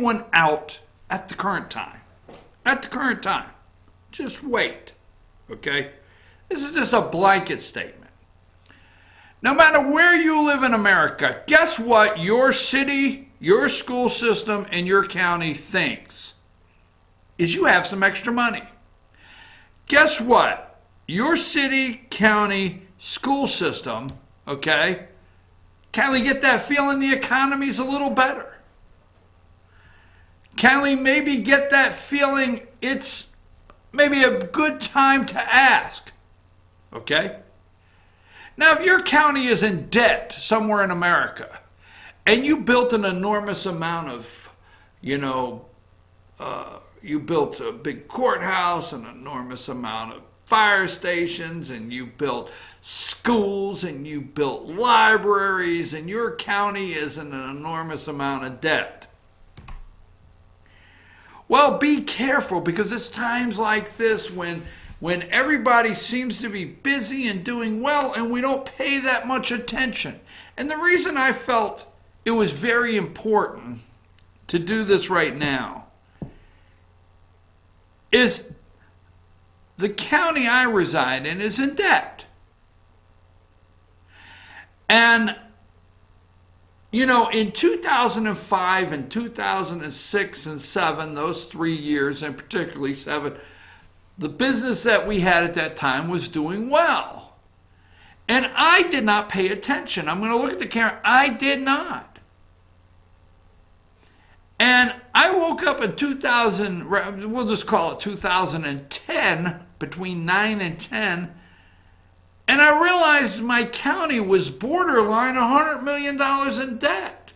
one out at the current time. At the current time. Just wait. Okay? This is just a blanket statement. No matter where you live in America, guess what your city, your school system, and your county thinks? Is you have some extra money. Guess what? Your city, county, school system, okay, can we get that feeling the economy's a little better? Can we maybe get that feeling it's maybe a good time to ask? Okay? Now, if your county is in debt somewhere in America, and you built an enormous amount of, you built a big courthouse, an enormous amount of fire stations, and you built schools, and you built libraries, and your county is in an enormous amount of debt. Well, be careful, because it's times like this when everybody seems to be busy and doing well and we don't pay that much attention. And the reason I felt it was very important to do this right now is the county I reside in is in debt. And, in 2005 and 2006 and 2007, those 3 years, and particularly 2007, the business that we had at that time was doing well. And I did not pay attention. I'm going to look at the camera. I did not. And I woke up in 2000, we'll just call it 2010, between 9 and 10, and I realized my county was borderline $100 million in debt.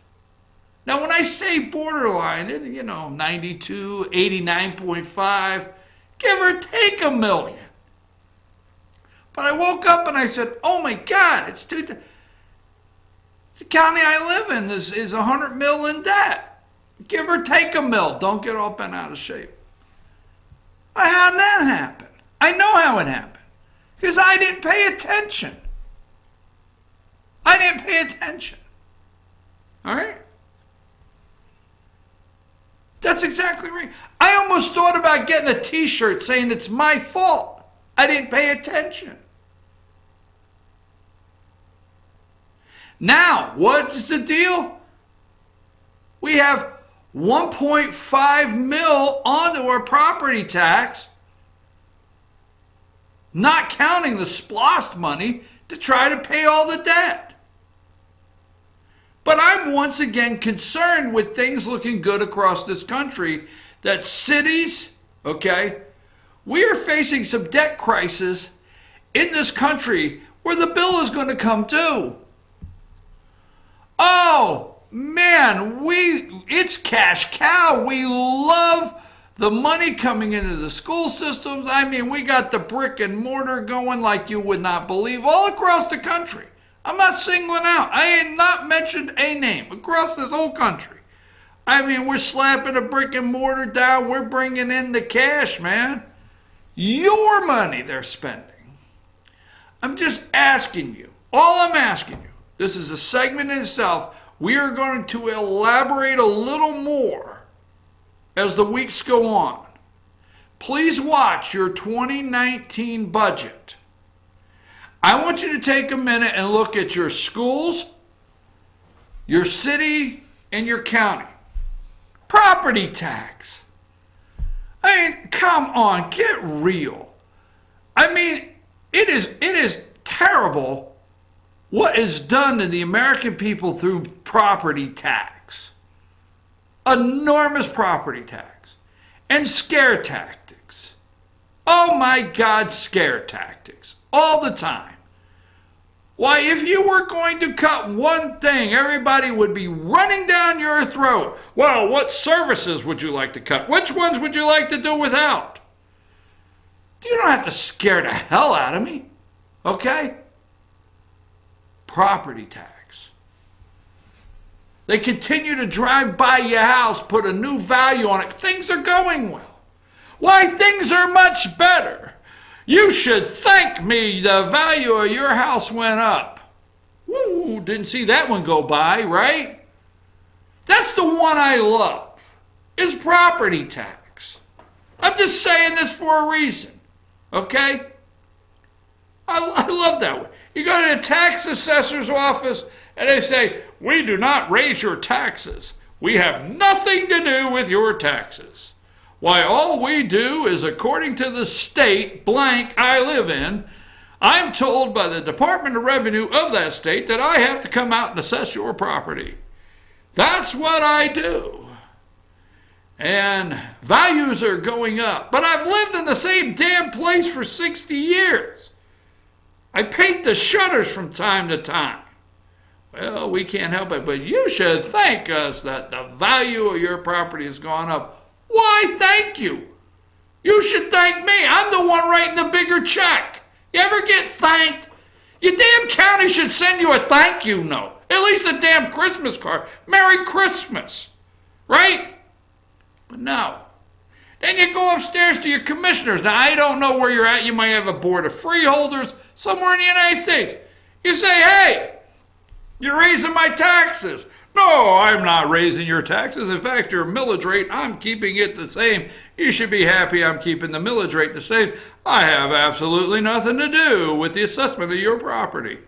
Now, when I say borderline, 92, 89.5, give or take $1 million. But I woke up and I said, oh my God, the county I live in is $100 million in debt. Give or take $1 million. Don't get all bent out of shape. How did that happen? I know how it happened. Because I didn't pay attention. I didn't pay attention. All right? That's exactly right. I almost thought about getting a t-shirt saying it's my fault. I didn't pay attention. Now, what's the deal? We have 1.5 mil onto our property tax, not counting the SPLOST money to try to pay all the debt. But I'm once again concerned with things looking good across this country, that cities, okay, we are facing some debt crisis in this country where the bill is going to come due. Oh, man, it's cash cow. We love the money coming into the school systems. I mean, we got the brick and mortar going like you would not believe all across the country. I'm not singling out. I ain't not mentioned a name across this whole country. I mean, we're slapping a brick and mortar down. We're bringing in the cash, man. Your money they're spending. I'm just asking you. All I'm asking you. This is a segment in itself. We are going to elaborate a little more as the weeks go on. Please watch your 2019 budget. I want you to take a minute and look at your schools, your city, and your county. Property tax. I mean, come on, get real. I mean, it is terrible what is done to the American people through property tax. Enormous property tax. And scare tactics. Oh my God, scare tactics. All the time. Why, if you were going to cut one thing, everybody would be running down your throat. Well, what services would you like to cut? Which ones would you like to do without? You don't have to scare the hell out of me. Okay? Property tax. They continue to drive by your house, put a new value on it. Things are going well. Why, things are much better. You should thank me. The value of your house went up. Woo, didn't see that one go by, right? That's the one I love. is property tax. I'm just saying this for a reason, okay? I love that one. You go to the tax assessor's office and they say, we do not raise your taxes. We have nothing to do with your taxes. Why, all we do is, according to the state blank I live in, I'm told by the Department of Revenue of that state that I have to come out and assess your property. That's what I do. And values are going up. But I've lived in the same damn place for 60 years. I paint the shutters from time to time. Well, we can't help it, but you should thank us that the value of your property has gone up. Why, thank you. You should thank me. I'm the one writing the bigger check. You ever get thanked? Your damn county should send you a thank you note. At least a damn Christmas card. Merry Christmas. Right? But no. Then you go upstairs to your commissioners. Now, I don't know where you're at. You might have a board of freeholders somewhere in the United States. You say, hey, you're raising my taxes. No, I'm not raising your taxes. In fact, your millage rate, I'm keeping it the same. You should be happy I'm keeping the millage rate the same. I have absolutely nothing to do with the assessment of your property.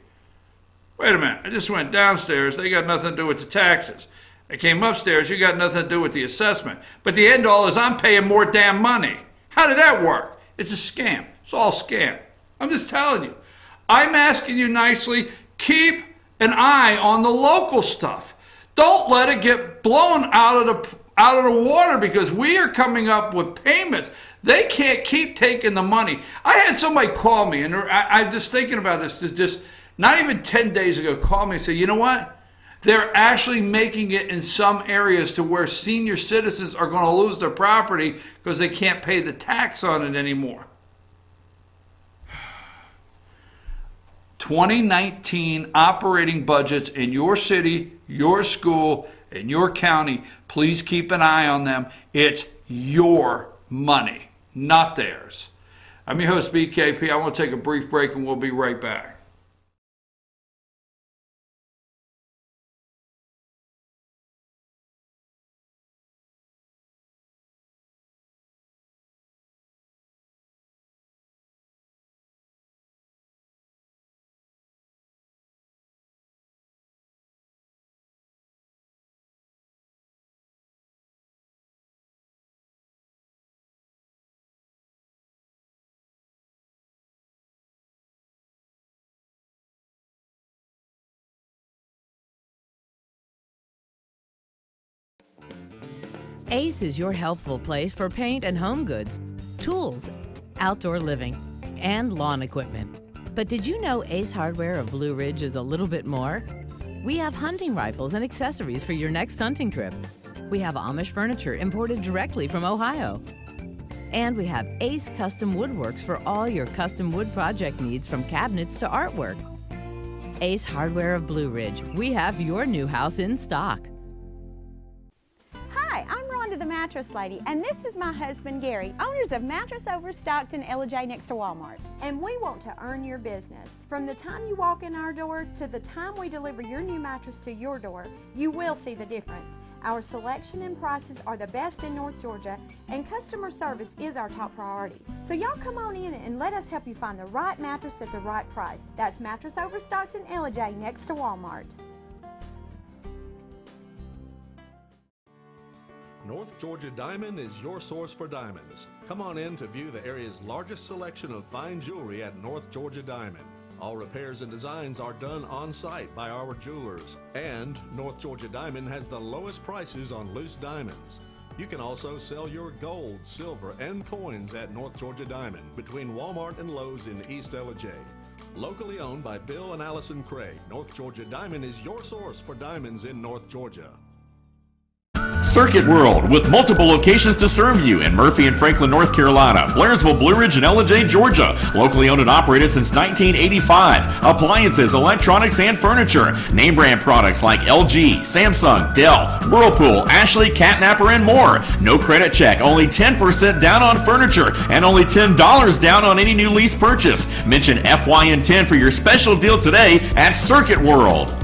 Wait a minute. I just went downstairs. They got nothing to do with the taxes. I came upstairs. You got nothing to do with the assessment. But the end all is I'm paying more damn money. How did that work? It's a scam. It's all scam. I'm just telling you. I'm asking you nicely, keep an eye on the local stuff. Don't let it get blown out of the water, because we are coming up with payments. They can't keep taking the money. I had somebody call me, and I'm just thinking about this. Just not even 10 days ago, call me and say, you know what? They're actually making it in some areas to where senior citizens are going to lose their property because they can't pay the tax on it anymore. 2019 operating budgets in your city, your school, and your county, please keep an eye on them. It's your money, not theirs. I'm your host, BKP. I want to take a brief break and we'll be right back. Ace is your helpful place for paint and home goods, tools, outdoor living, and lawn equipment. But did you know Ace Hardware of Blue Ridge is a little bit more? We have hunting rifles and accessories for your next hunting trip. We have Amish furniture imported directly from Ohio. And we have Ace Custom Woodworks for all your custom wood project needs, from cabinets to artwork. Ace Hardware of Blue Ridge. We have your new house in stock. Hi, I'm Rhonda the Mattress Lady, and this is my husband Gary, owners of Mattress Overstocked in J next to Walmart. And we want to earn your business. From the time you walk in our door to the time we deliver your new mattress to your door, you will see the difference. Our selection and prices are the best in North Georgia, and customer service is our top priority. So y'all come on in and let us help you find the right mattress at the right price. That's Mattress Overstocked in J next to Walmart. North Georgia Diamond is your source for diamonds. Come on in to view the area's largest selection of fine jewelry at North Georgia Diamond. All repairs and designs are done on site by our jewelers. And North Georgia Diamond has the lowest prices on loose diamonds. You can also sell your gold, silver, and coins at North Georgia Diamond between Walmart and Lowe's in East LJ. Locally owned by Bill and Allison Craig, North Georgia Diamond is your source for diamonds in North Georgia. Circuit World, with multiple locations to serve you in Murphy and Franklin, North Carolina, Blairsville, Blue Ridge, and LJ, Georgia. Locally owned and operated since 1985. Appliances, electronics, and furniture. Name brand products like LG, Samsung, Dell, Whirlpool, Ashley, Catnapper, and more. No credit check, only 10% down on furniture, and only $10 down on any new lease purchase. Mention FYN10 for your special deal today at Circuit World.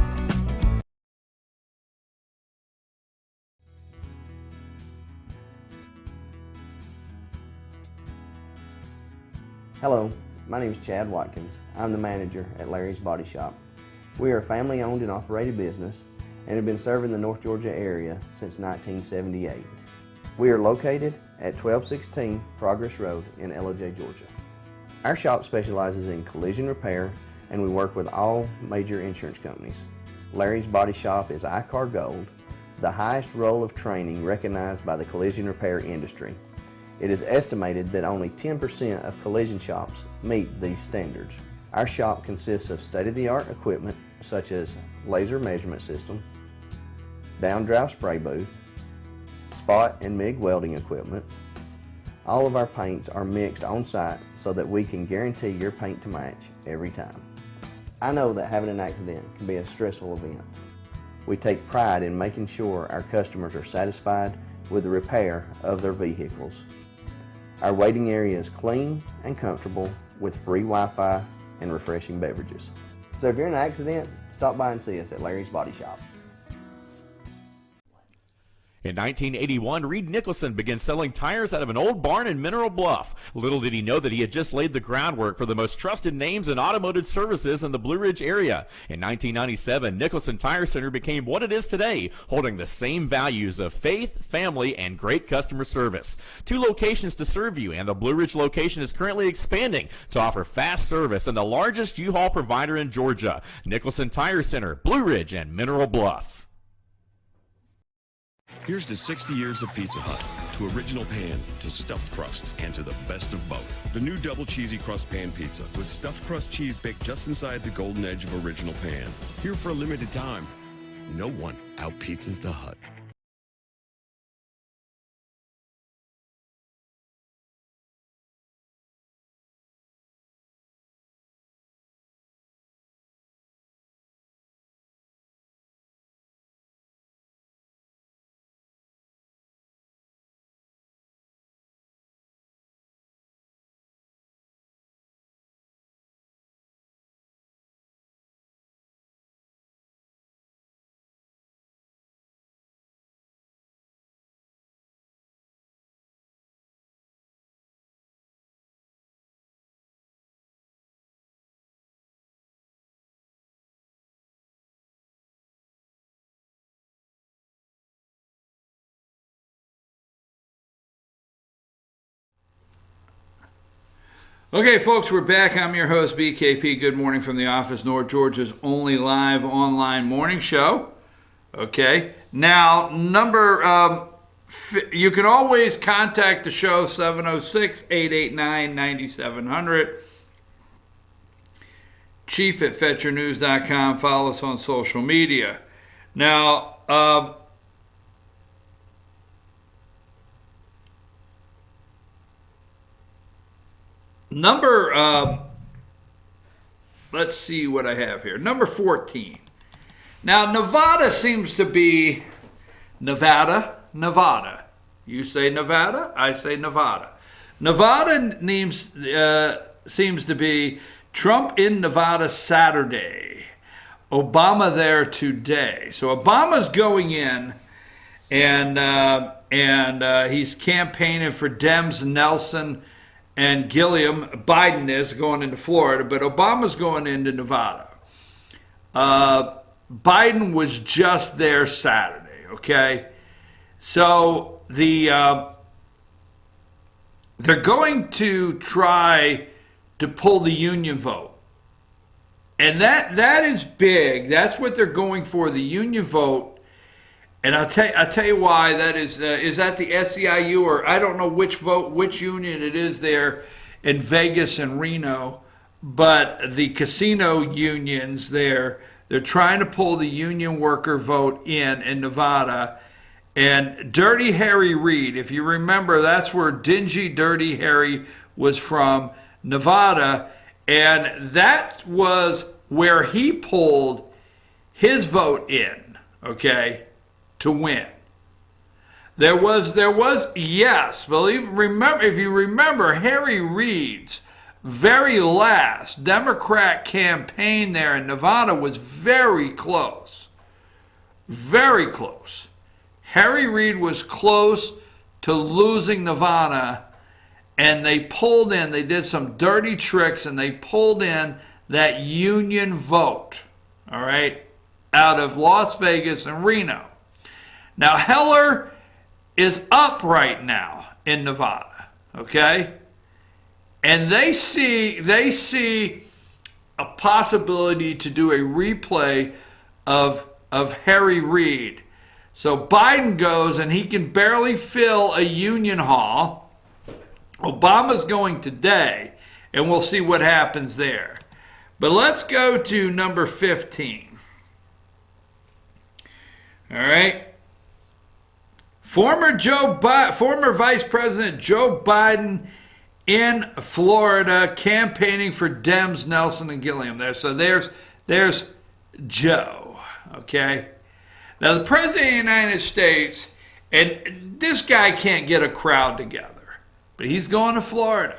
Hello, my name is Chad Watkins. I'm the manager at Larry's Body Shop. We are a family-owned and operated business and have been serving the North Georgia area since 1978. We are located at 1216 Progress Road in LJ, Georgia. Our shop specializes in collision repair and we work with all major insurance companies. Larry's Body Shop is ICAR Gold, the highest role of training recognized by the collision repair industry. It is estimated that only 10% of collision shops meet these standards. Our shop consists of state-of-the-art equipment such as laser measurement system, down-drive spray booth, spot and MIG welding equipment. All of our paints are mixed on-site so that we can guarantee your paint to match every time. I know that having an accident can be a stressful event. We take pride in making sure our customers are satisfied with the repair of their vehicles. Our waiting area is clean and comfortable with free Wi-Fi and refreshing beverages. So if you're in an accident, stop by and see us at Larry's Body Shop. In 1981, Reed Nicholson began selling tires out of an old barn in Mineral Bluff. Little did he know that he had just laid the groundwork for the most trusted names in automotive services in the Blue Ridge area. In 1997, Nicholson Tire Center became what it is today, holding the same values of faith, family, and great customer service. 2 locations to serve you, and the Blue Ridge location is currently expanding to offer fast service and the largest U-Haul provider in Georgia. Nicholson Tire Center, Blue Ridge, and Mineral Bluff. Here's to 60 years of Pizza Hut, to original pan, to stuffed crust, and to the best of both. The new double cheesy crust pan pizza with stuffed crust cheese baked just inside the golden edge of original pan. Here for a limited time. No one out-pizzas the Hut. Okay, folks, we're back. I'm your host, BKP. Good morning from the office, North Georgia's only live online morning show. Okay, now, you can always contact the show, 706-889-9700. Chief@FetcherNews.com. Follow us on social media. Now, let's see what I have here. Number 14. Now, Nevada seems to be Nevada. You say Nevada, I say Nevada. Nevada seems to be Trump in Nevada Saturday, Obama there today. So Obama's going in, and he's campaigning for Dems, Nelson and Gillum. Biden is going into Florida, but Obama's going into Nevada. Biden was just there Saturday, okay? So they're going to try to pull the union vote. And that is big. That's what they're going for, the union vote. And I'll tell you why that is that the SEIU, or I don't know which union it is there in Vegas and Reno, but the casino unions there, they're trying to pull the union worker vote in Nevada. And Dirty Harry Reid, if you remember, that's where dingy Dirty Harry was from, Nevada, and that was where he pulled his vote in, okay, to win. There was yes, if you remember Harry Reid's very last Democrat campaign there in Nevada was very close. Very close. Harry Reid was close to losing Nevada, and they pulled in, they did some dirty tricks, and they pulled in that union vote, all right, out of Las Vegas and Reno. Now, Heller is up right now in Nevada, okay? And they see a possibility to do a replay of Harry Reid. So Biden goes, and he can barely fill a union hall. Obama's going today, and we'll see what happens there. But let's go to number 15. All right. Former Vice President Joe Biden in Florida campaigning for Dems Nelson and Gillum. So there's Joe. Okay. Now the President of the United States, and this guy can't get a crowd together, but he's going to Florida.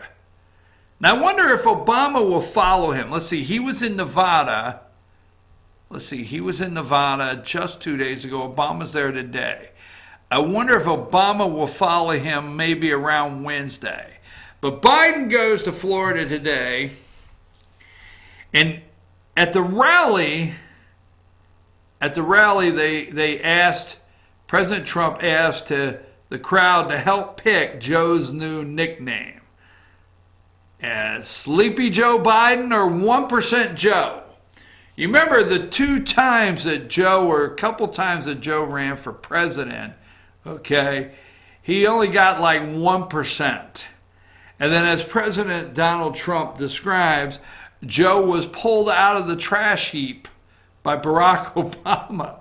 Now I wonder if Obama will follow him. Let's see. He was in Nevada. He was in Nevada just 2 days ago. Obama's there today. I wonder if Obama will follow him maybe around Wednesday. But Biden goes to Florida today, and at the rally, they asked, President Trump asked the crowd to help pick Joe's new nickname. Sleepy Joe Biden or 1% Joe? You remember the a couple times that Joe ran for president, okay? He only got like 1%. And then as President Donald Trump describes, Joe was pulled out of the trash heap by Barack Obama.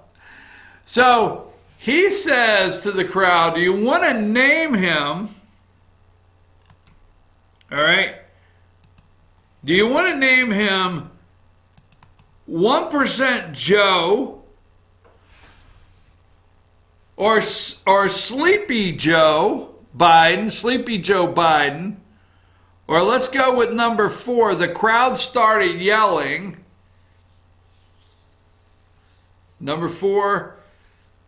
So he says to the crowd, do you want to name him? All right. Do you want to name him 1% Joe or Sleepy Joe Biden? Or let's go with number 4. The crowd started yelling. Number 4,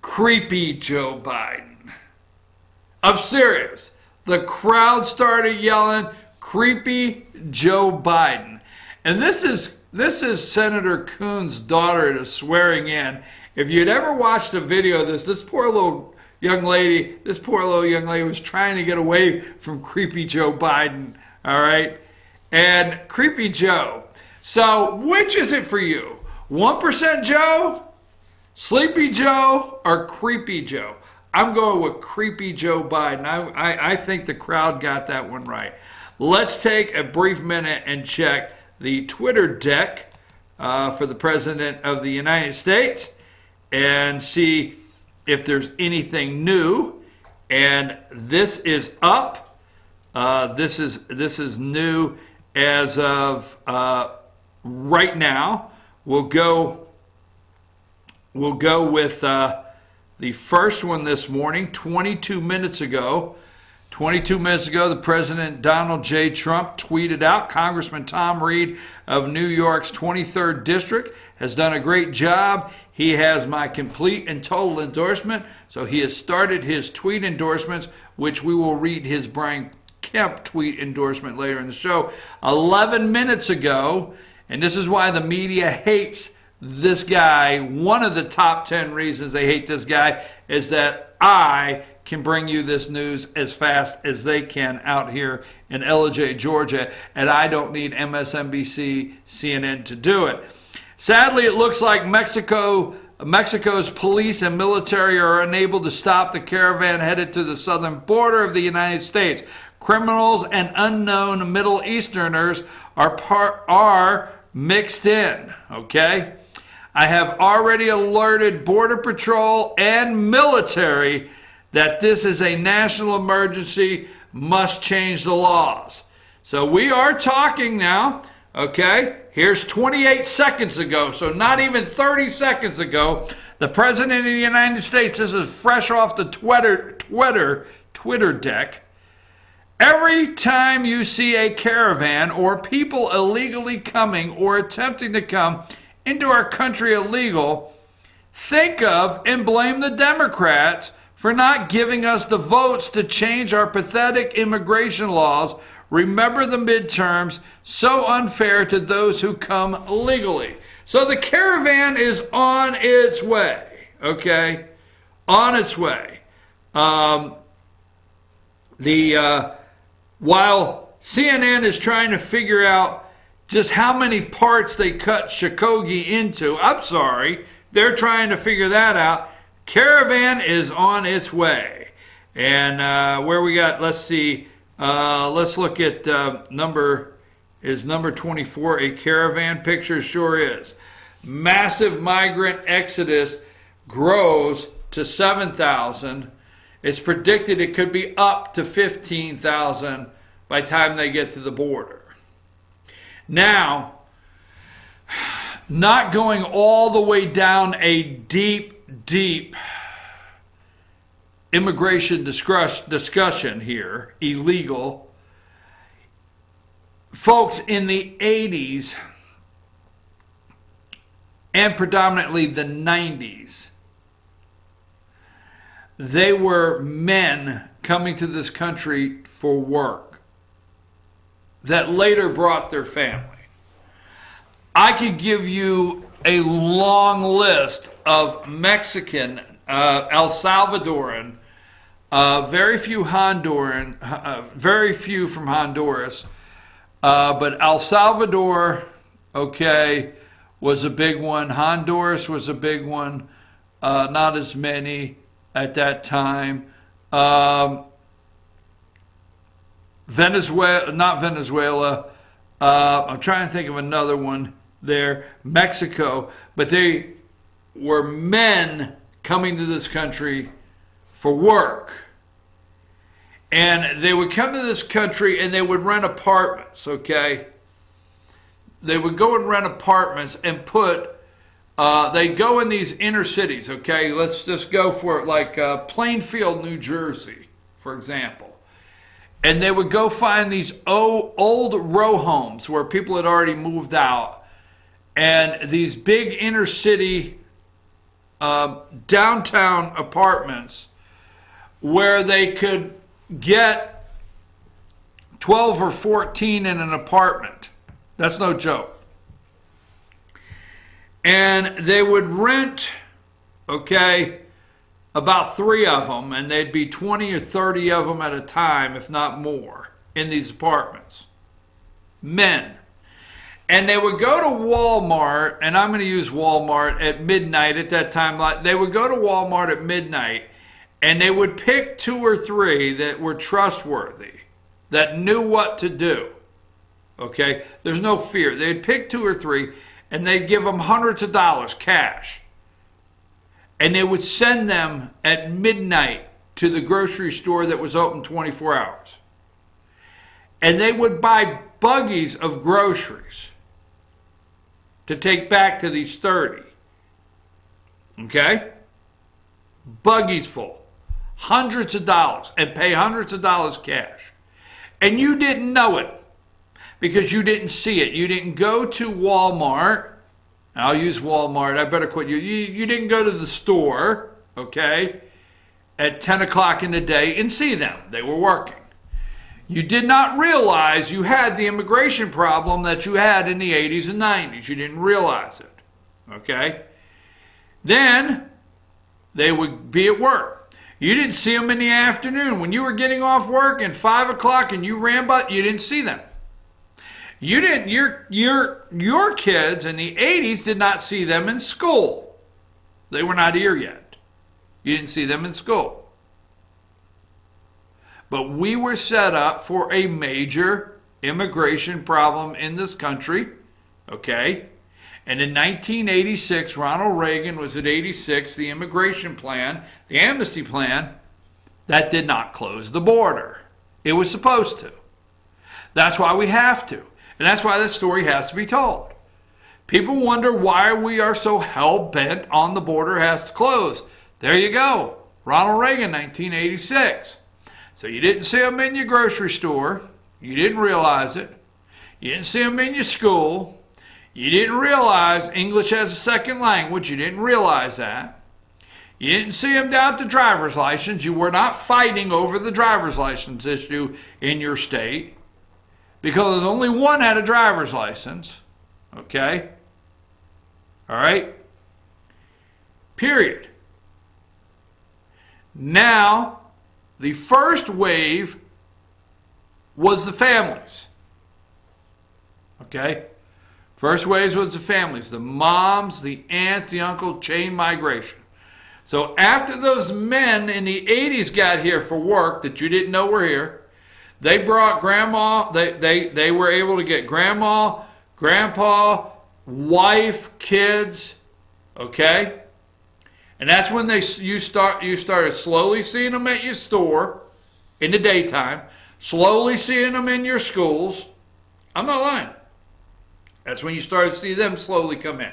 Creepy Joe Biden. I'm serious. The crowd started yelling, Creepy Joe Biden. And this is Senator Coons' daughter swearing in. If you'd ever watched a video of this poor little young lady was trying to get away from Creepy Joe Biden. All right? And Creepy Joe. So, which is it for you? 1% Joe, Sleepy Joe, or Creepy Joe? I'm going with Creepy Joe Biden. I think the crowd got that one right. Let's take a brief minute and check the Twitter deck for the President of the United States and see if there's anything new. And this is up. This is new as of right now. We'll go with the first one this morning. 22 minutes ago, the President Donald J. Trump tweeted out, Congressman Tom Reed of New York's 23rd District has done a great job. He has my complete and total endorsement. So he has started his tweet endorsements, which we will read his Brian Kemp tweet endorsement later in the show. 11 minutes ago, and this is why the media hates this guy. One of the top 10 reasons they hate this guy is that I can bring you this news as fast as they can out here in LJ, Georgia, and I don't need MSNBC, CNN to do it. Sadly, it looks like Mexico's police and military are unable to stop the caravan headed to the southern border of the United States. Criminals and unknown Middle Easterners are mixed in, okay? I have already alerted Border Patrol and military that this is a national emergency, must change the laws. So we are talking now, okay? Here's 28 seconds ago, so not even 30 seconds ago, the President of the United States, this is fresh off the Twitter deck. Every time you see a caravan or people illegally coming or attempting to come into our country illegal, think of and blame the Democrats for not giving us the votes to change our pathetic immigration laws. Remember the midterms, so unfair to those who come legally. So the caravan is on its way, okay? On its way. While CNN is trying to figure out just how many parts they cut Shikogi into, I'm sorry, they're trying to figure that out. Caravan is on its way. And where we got, let's see, let's look at number 24, a caravan picture? Sure is. Massive migrant exodus grows to 7,000. It's predicted it could be up to 15,000 by the time they get to the border. Now, not going all the way down a deep immigration discussion here, illegal. Folks, in the 80s and predominantly the 90s, they were men coming to this country for work that later brought their family. I could give you a long list of Mexican, El Salvadoran, very few Honduran, very few from Honduras, but El Salvador, okay, was a big one. Honduras was a big one, not as many at that time. Venezuela, not Venezuela. I'm trying to think of another one there. Mexico, but they were men coming to this country for work. And they would come to this country and they would rent apartments, okay? They would go and rent apartments and they'd go in these inner cities, okay? Let's just go for it, like Plainfield, New Jersey, for example. And they would go find these old row homes where people had already moved out. And these big inner city downtown apartments where they could get 12 or 14 in an apartment. That's no joke. And they would rent, okay, about 3 of them, and they'd be 20 or 30 of them at a time, if not more, in these apartments. Men. And they would go to Walmart, and I'm going to use Walmart at midnight at that time. They would go to Walmart at midnight, and they would pick 2 or 3 that were trustworthy, that knew what to do. Okay? There's no fear. They'd pick 2 or 3, and they'd give them hundreds of dollars cash. And they would send them at midnight to the grocery store that was open 24 hours. And they would buy buggies of groceries to take back to these 30. Okay? Buggies full. Hundreds of dollars. And pay hundreds of dollars cash. And you didn't know it because you didn't see it. You didn't go to Walmart. I'll use Walmart. I better quit. You didn't go to the store, okay, at 10 o'clock in the day and see them. They were working. You did not realize you had the immigration problem that you had in the 80s and 90s. You didn't realize it, okay? Then they would be at work. You didn't see them in the afternoon. When you were getting off work at 5 o'clock and you ran by, you didn't see them. You didn't. Your kids in the 80s did not see them in school. They were not here yet. You didn't see them in school. But we were set up for a major immigration problem in this country, okay? And in 1986, Ronald Reagan was at 86, the immigration plan, the amnesty plan, that did not close the border. It was supposed to. That's why we have to. And that's why this story has to be told. People wonder why we are so hell-bent on the border has to close. There you go. Ronald Reagan, 1986. So you didn't see them in your grocery store. You didn't realize it. You didn't see them in your school. You didn't realize English as a second language. You didn't realize that. You didn't see him down at the driver's license. You were not fighting over the driver's license issue in your state because only one had a driver's license. Okay? All right? Period. Now, the first wave was the families. Okay? First wave was the families, the moms, the aunts, the uncle, chain migration. So after those men in the 80s got here for work that you didn't know were here, they brought grandma, they were able to get grandma, grandpa, wife, kids, okay? And that's when you started slowly seeing them at your store in the daytime, slowly seeing them in your schools. I'm not lying. That's when you started to see them slowly come in.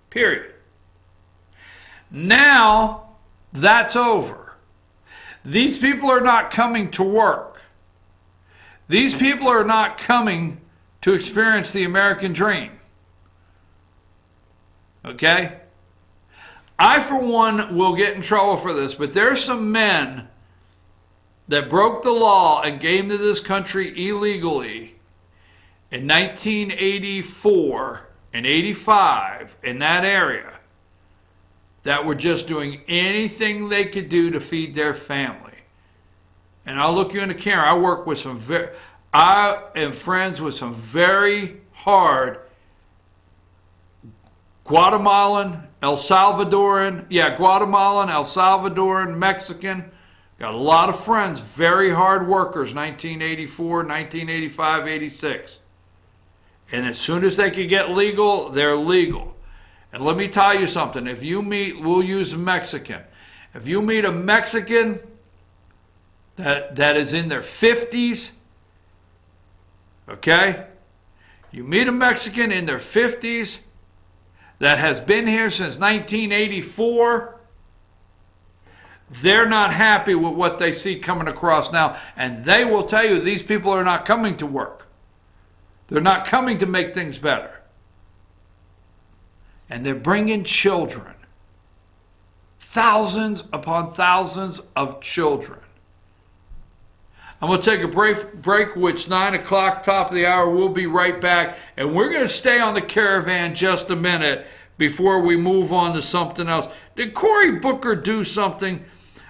Period. Now, that's over. These people are not coming to work. These people are not coming to experience the American dream. Okay? I, for one, will get in trouble for this, but there's some men that broke the law and came to this country illegally in 1984 and 85 in that area that were just doing anything they could do to feed their family. And I'll look you in the camera. I am friends with some very hard Guatemalan, El Salvadoran, Mexican. Got a lot of friends, very hard workers, 1984, 1985, 86. And as soon as they could get legal, they're legal. And let me tell you something. If you meet, we'll use a Mexican. If you meet a Mexican that is in their 50s, okay? You meet a Mexican in their 50s that has been here since 1984, they're not happy with what they see coming across now. And they will tell you these people are not coming to work. They're not coming to make things better. And they're bringing children. Thousands upon thousands of children. I'm going to take a break, which 9 o'clock, top of the hour. We'll be right back. And we're going to stay on the Caravan just a minute before we move on to something else. Did Cory Booker do something?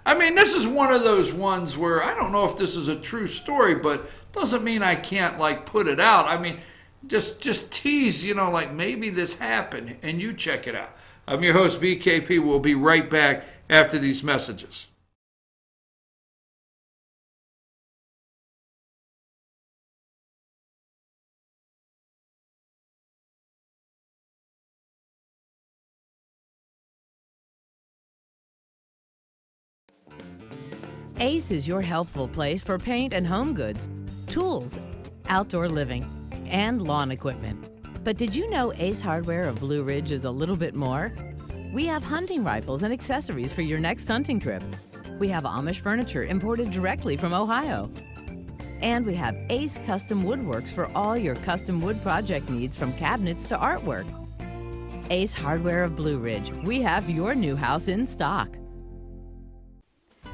I mean, this is one of those ones where I don't know if this is a true story, but doesn't mean I can't, like, put it out. I mean, just tease, like maybe this happened, and you check it out. I'm your host, BKP. We'll be right back after these messages. Ace is your healthful place for paint and home goods, tools, outdoor living, and lawn equipment. But did you know Ace Hardware of Blue Ridge is a little bit more? We have hunting rifles and accessories for your next hunting trip. We have Amish furniture imported directly from Ohio. And we have Ace Custom Woodworks for all your custom wood project needs, from cabinets to artwork. Ace Hardware of Blue Ridge. We have your new house in stock.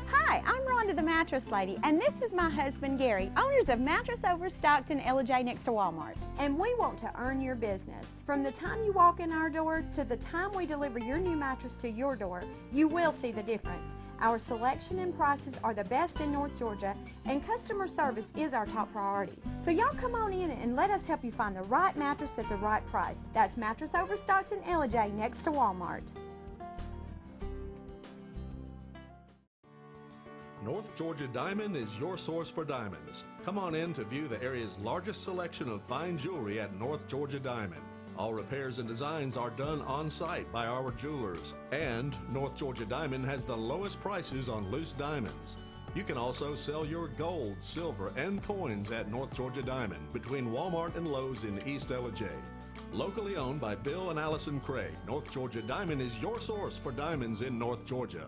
Hi, I'm Rhonda the Mattress Lady, and this is my husband Gary, owners of Mattress Overstocked in LJ next to Walmart. And we want to earn your business. From the time you walk in our door to the time we deliver your new mattress to your door, you will see the difference. Our selection and prices are the best in North Georgia, and customer service is our top priority. So y'all come on in and let us help you find the right mattress at the right price. That's Mattress Overstocked in LJ next to Walmart. North Georgia Diamond is your source for diamonds. Come on in to view the area's largest selection of fine jewelry at North Georgia Diamond. All repairs and designs are done on site by our jewelers. And North Georgia Diamond has the lowest prices on loose diamonds. You can also sell your gold, silver, and coins at North Georgia Diamond between Walmart and Lowe's in East LJ. Locally owned by Bill and Allison Craig, North Georgia Diamond is your source for diamonds in North Georgia.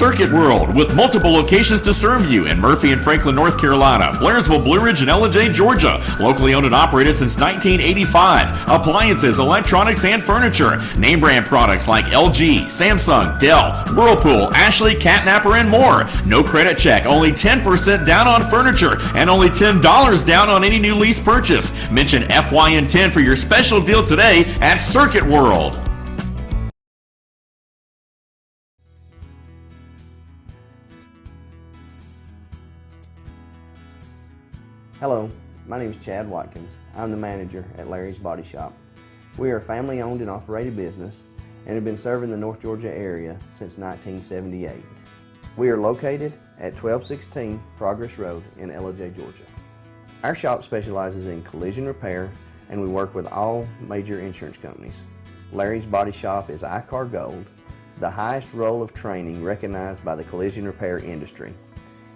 Circuit World, with multiple locations to serve you in Murphy and Franklin, North Carolina, Blairsville, Blue Ridge, and Ellijay, Georgia. Locally owned and operated since 1985. Appliances, electronics, and furniture. Name brand products like LG, Samsung, Dell, Whirlpool, Ashley, Catnapper, and more. No credit check, only 10% down on furniture, and only $10 down on any new lease purchase. Mention FYN10 for your special deal today at Circuit World. Hello, my name is Chad Watkins. I'm the manager at Larry's Body Shop. We are a family-owned and operated business and have been serving the North Georgia area since 1978. We are located at 1216 Progress Road in Ellijay, Georgia. Our shop specializes in collision repair, and we work with all major insurance companies. Larry's Body Shop is ICAR Gold, the highest role of training recognized by the collision repair industry.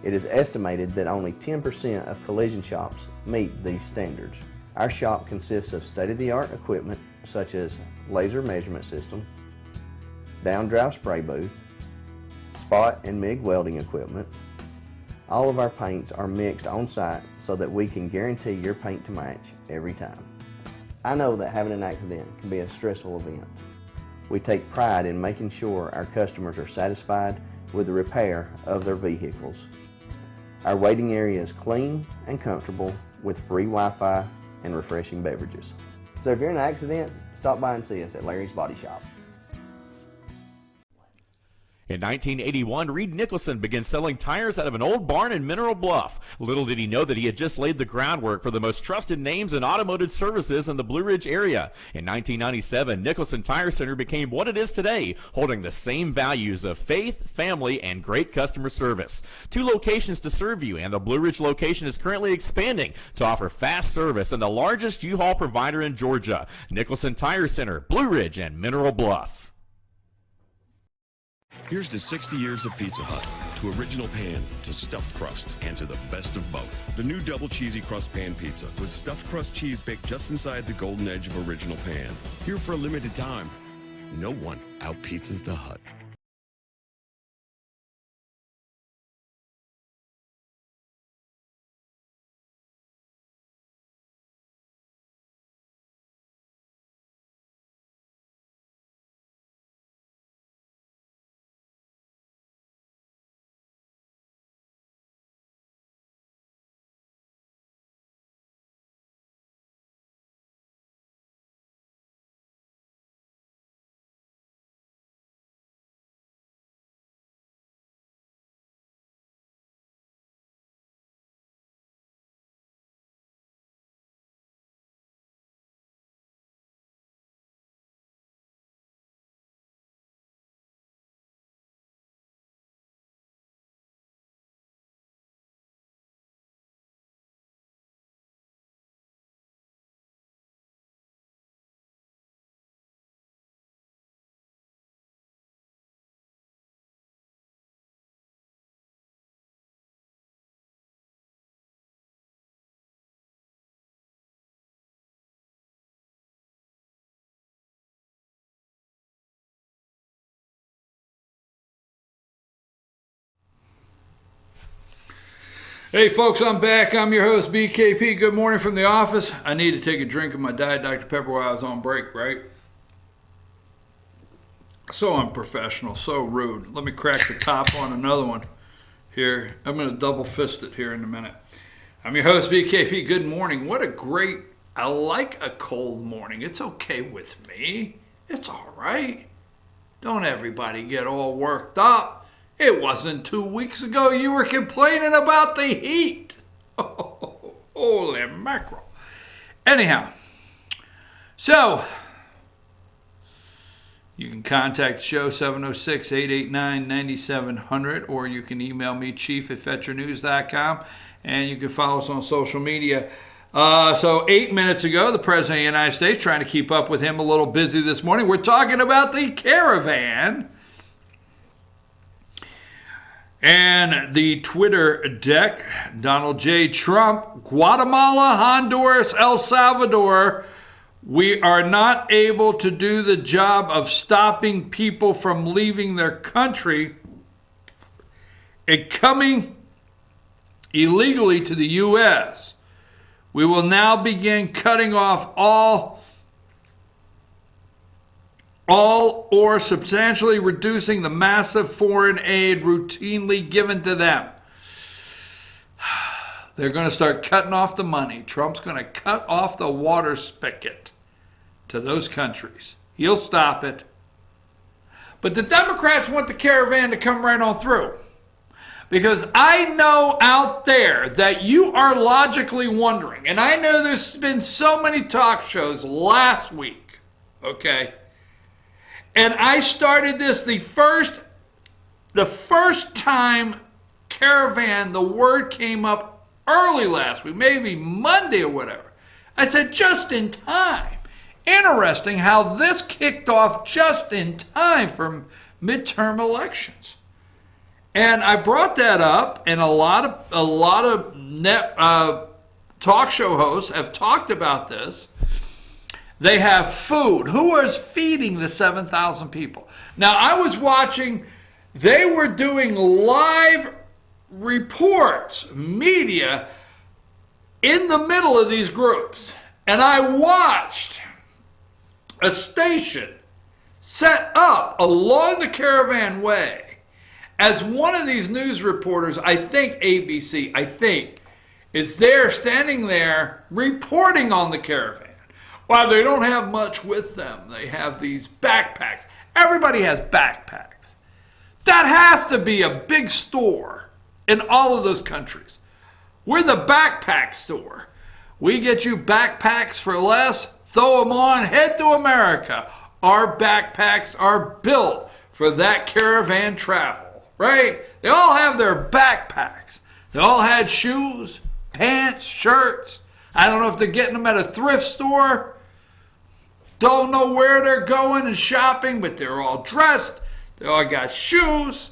It is estimated that only 10% of collision shops meet these standards. Our shop consists of state-of-the-art equipment such as laser measurement system, down-drive spray booth, spot and MIG welding equipment. All of our paints are mixed on site so that we can guarantee your paint to match every time. I know that having an accident can be a stressful event. We take pride in making sure our customers are satisfied with the repair of their vehicles. Our waiting area is clean and comfortable with free Wi-Fi and refreshing beverages. So if you're in an accident, stop by and see us at Larry's Body Shop. In 1981, Reed Nicholson began selling tires out of an old barn in Mineral Bluff. Little did he know that he had just laid the groundwork for the most trusted names in automotive services in the Blue Ridge area. In 1997, Nicholson Tire Center became what it is today, holding the same values of faith, family, and great customer service. 2 locations to serve you, and the Blue Ridge location is currently expanding to offer fast service and the largest U-Haul provider in Georgia. Nicholson Tire Center, Blue Ridge, and Mineral Bluff. Here's to 60 years of Pizza Hut, to original pan, to stuffed crust, and to the best of both. The new double cheesy crust pan pizza with stuffed crust cheese baked just inside the golden edge of original pan. Here for a limited time. No one out-pizzas the Hut. Hey folks, I'm back. I'm your host, BKP. Good morning from the office. I need to take a drink of my Diet Dr. Pepper while I was on break, right? So unprofessional, so rude. Let me crack the top on another one here. I'm going to double fist it here in a minute. I'm your host, BKP. Good morning. What a great, I like a cold morning. It's okay with me. It's all right. Don't everybody get all worked up. It wasn't 2 weeks ago you were complaining about the heat. Oh, holy mackerel. Anyhow, so you can contact the show 706-889-9700, or you can email me chief@fetchernews.com, and you can follow us on social media. So 8 minutes ago, the President of the United States, trying to keep up with him, a little busy this morning. We're talking about the Caravan. And the Twitter deck, Donald J. Trump, Guatemala, Honduras, El Salvador. We are not able to do the job of stopping people from leaving their country. and coming illegally to the U.S., we will now begin cutting off all or substantially reducing the massive foreign aid routinely given to them. They're going to start cutting off the money. Trump's going to cut off the water spigot to those countries. He'll stop it. But the Democrats want the caravan to come right on through. Because I know out there that you are logically wondering, and I know there's been so many talk shows last week, okay? And I started this the first time caravan, the word came up early last week, maybe Monday or whatever. I said just in time. Interesting how this kicked off just in time for midterm elections. And I brought that up, and a lot of talk show hosts have talked about this. They have food. Who is feeding the 7,000 people? Now, I was watching, they were doing live reports, media, in the middle of these groups. And I watched a station set up along the Caravan Way as one of these news reporters, I think ABC, is there standing there reporting on the caravan. While they don't have much with them, they have these backpacks. Everybody has backpacks. That has to be a big store in all of those countries. We're the backpack store. We get you backpacks for less, throw them on, head to America. Our backpacks are built for that caravan travel, right? They all have their backpacks. They all had shoes, pants, shirts. I don't know if they're getting them at a thrift store. Don't know where they're going and shopping, but they're all dressed. They all got shoes,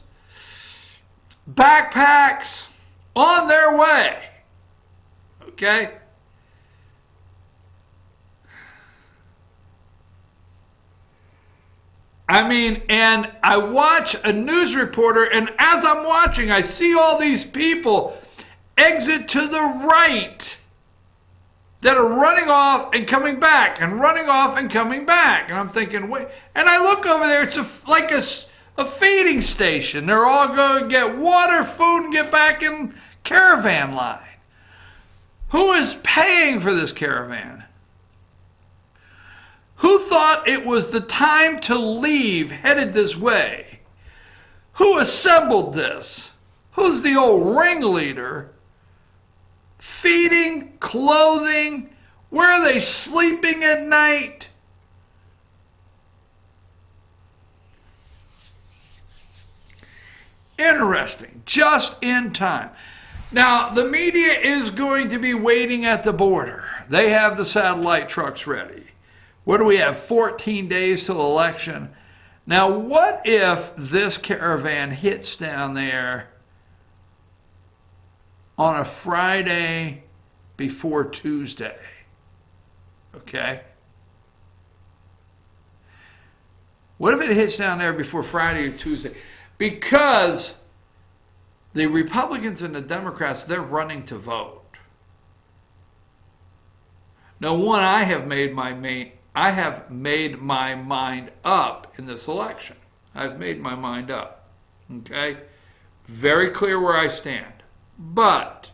backpacks, on their way. Okay? I mean, and I watch a news reporter, and as I'm watching, I see all these people exit to the right that are running off and coming back and running off and coming back. And I'm thinking, wait. And I look over there, it's like a feeding station. They're all going to get water, food, and get back in caravan line. Who is paying for this caravan? Who thought it was the time to leave headed this way? Who assembled this? Who's the old ringleader? Feeding, clothing, where are they sleeping at night? Interesting, just in time. Now, the media is going to be waiting at the border. They have the satellite trucks ready. What do we have, 14 days till election? Now, what if this caravan hits down there on a Friday before Tuesday? Okay? What if it hits down there before Friday or Tuesday? Because the Republicans and the Democrats, they're running to vote. Now, one, I have made my mind up in this election. I've made my mind up. Okay? Very clear where I stand. But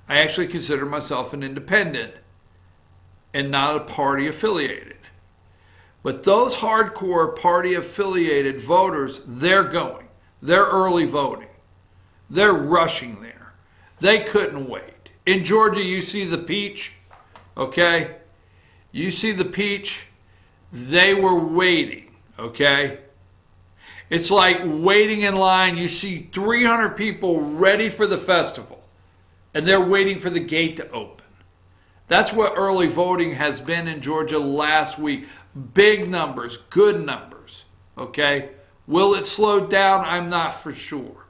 I actually consider myself an independent and not a party affiliated. But those hardcore party affiliated voters, they're going. They're early voting. They're rushing there. They couldn't wait. In Georgia, you see the peach, okay? You see the peach. They were waiting, okay? It's like waiting in line. You see 300 people ready for the festival, and they're waiting for the gate to open. That's what early voting has been in Georgia last week. Big numbers, good numbers, okay? Will it slow down? I'm not for sure.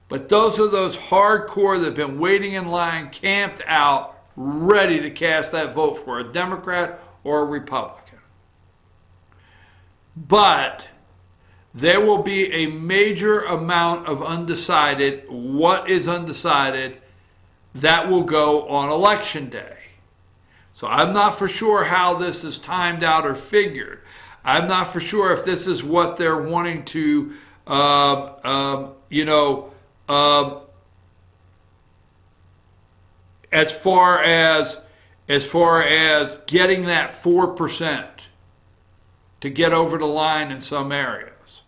But those are those hardcore that have been waiting in line, camped out, ready to cast that vote for a Democrat or a Republican. But there will be a major amount of undecided. What is undecided? That will go on election day. So I'm not for sure how this is timed out or figured. I'm not for sure if this is what they're wanting to, as far as getting that 4% to get over the line in some areas.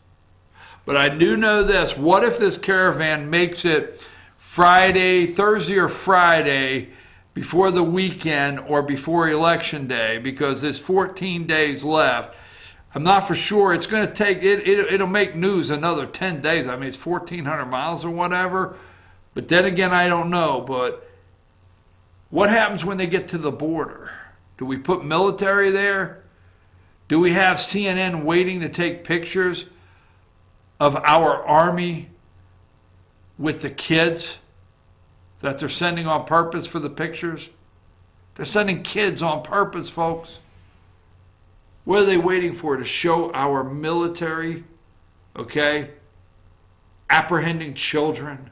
But I do know this. What if this caravan makes it Thursday or Friday before the weekend or before Election Day, because there's 14 days left? I'm not for sure. It's going to take, it'll make news another 10 days. I mean, it's 1,400 miles or whatever. But then again, I don't know. But what happens when they get to the border? Do we put military there? Do we have CNN waiting to take pictures of our army with the kids that they're sending on purpose for the pictures? They're sending kids on purpose, folks. What are they waiting for? To show our military, okay, apprehending children?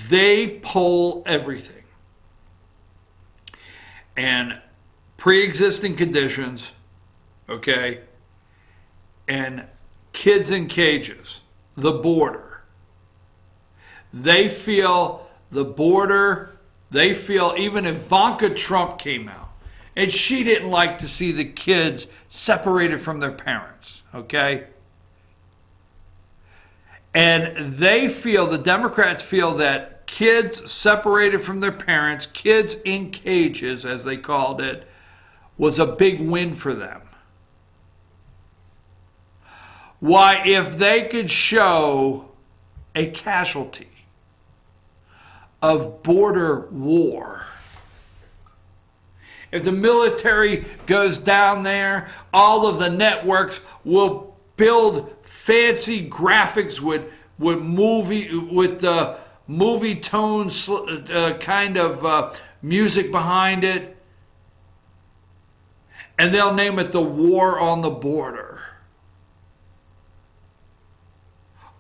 They poll everything. And pre-existing conditions, okay, and kids in cages, the border. They feel the border, they feel even Ivanka Trump came out, and she didn't like to see the kids separated from their parents, okay? And they feel, the Democrats feel, that kids separated from their parents, kids in cages, as they called it, was a big win for them. Why, if they could show a casualty of border war, if the military goes down there, all of the networks will build fancy graphics with the movie tones, kind of music behind it, and they'll name it the War on the Border.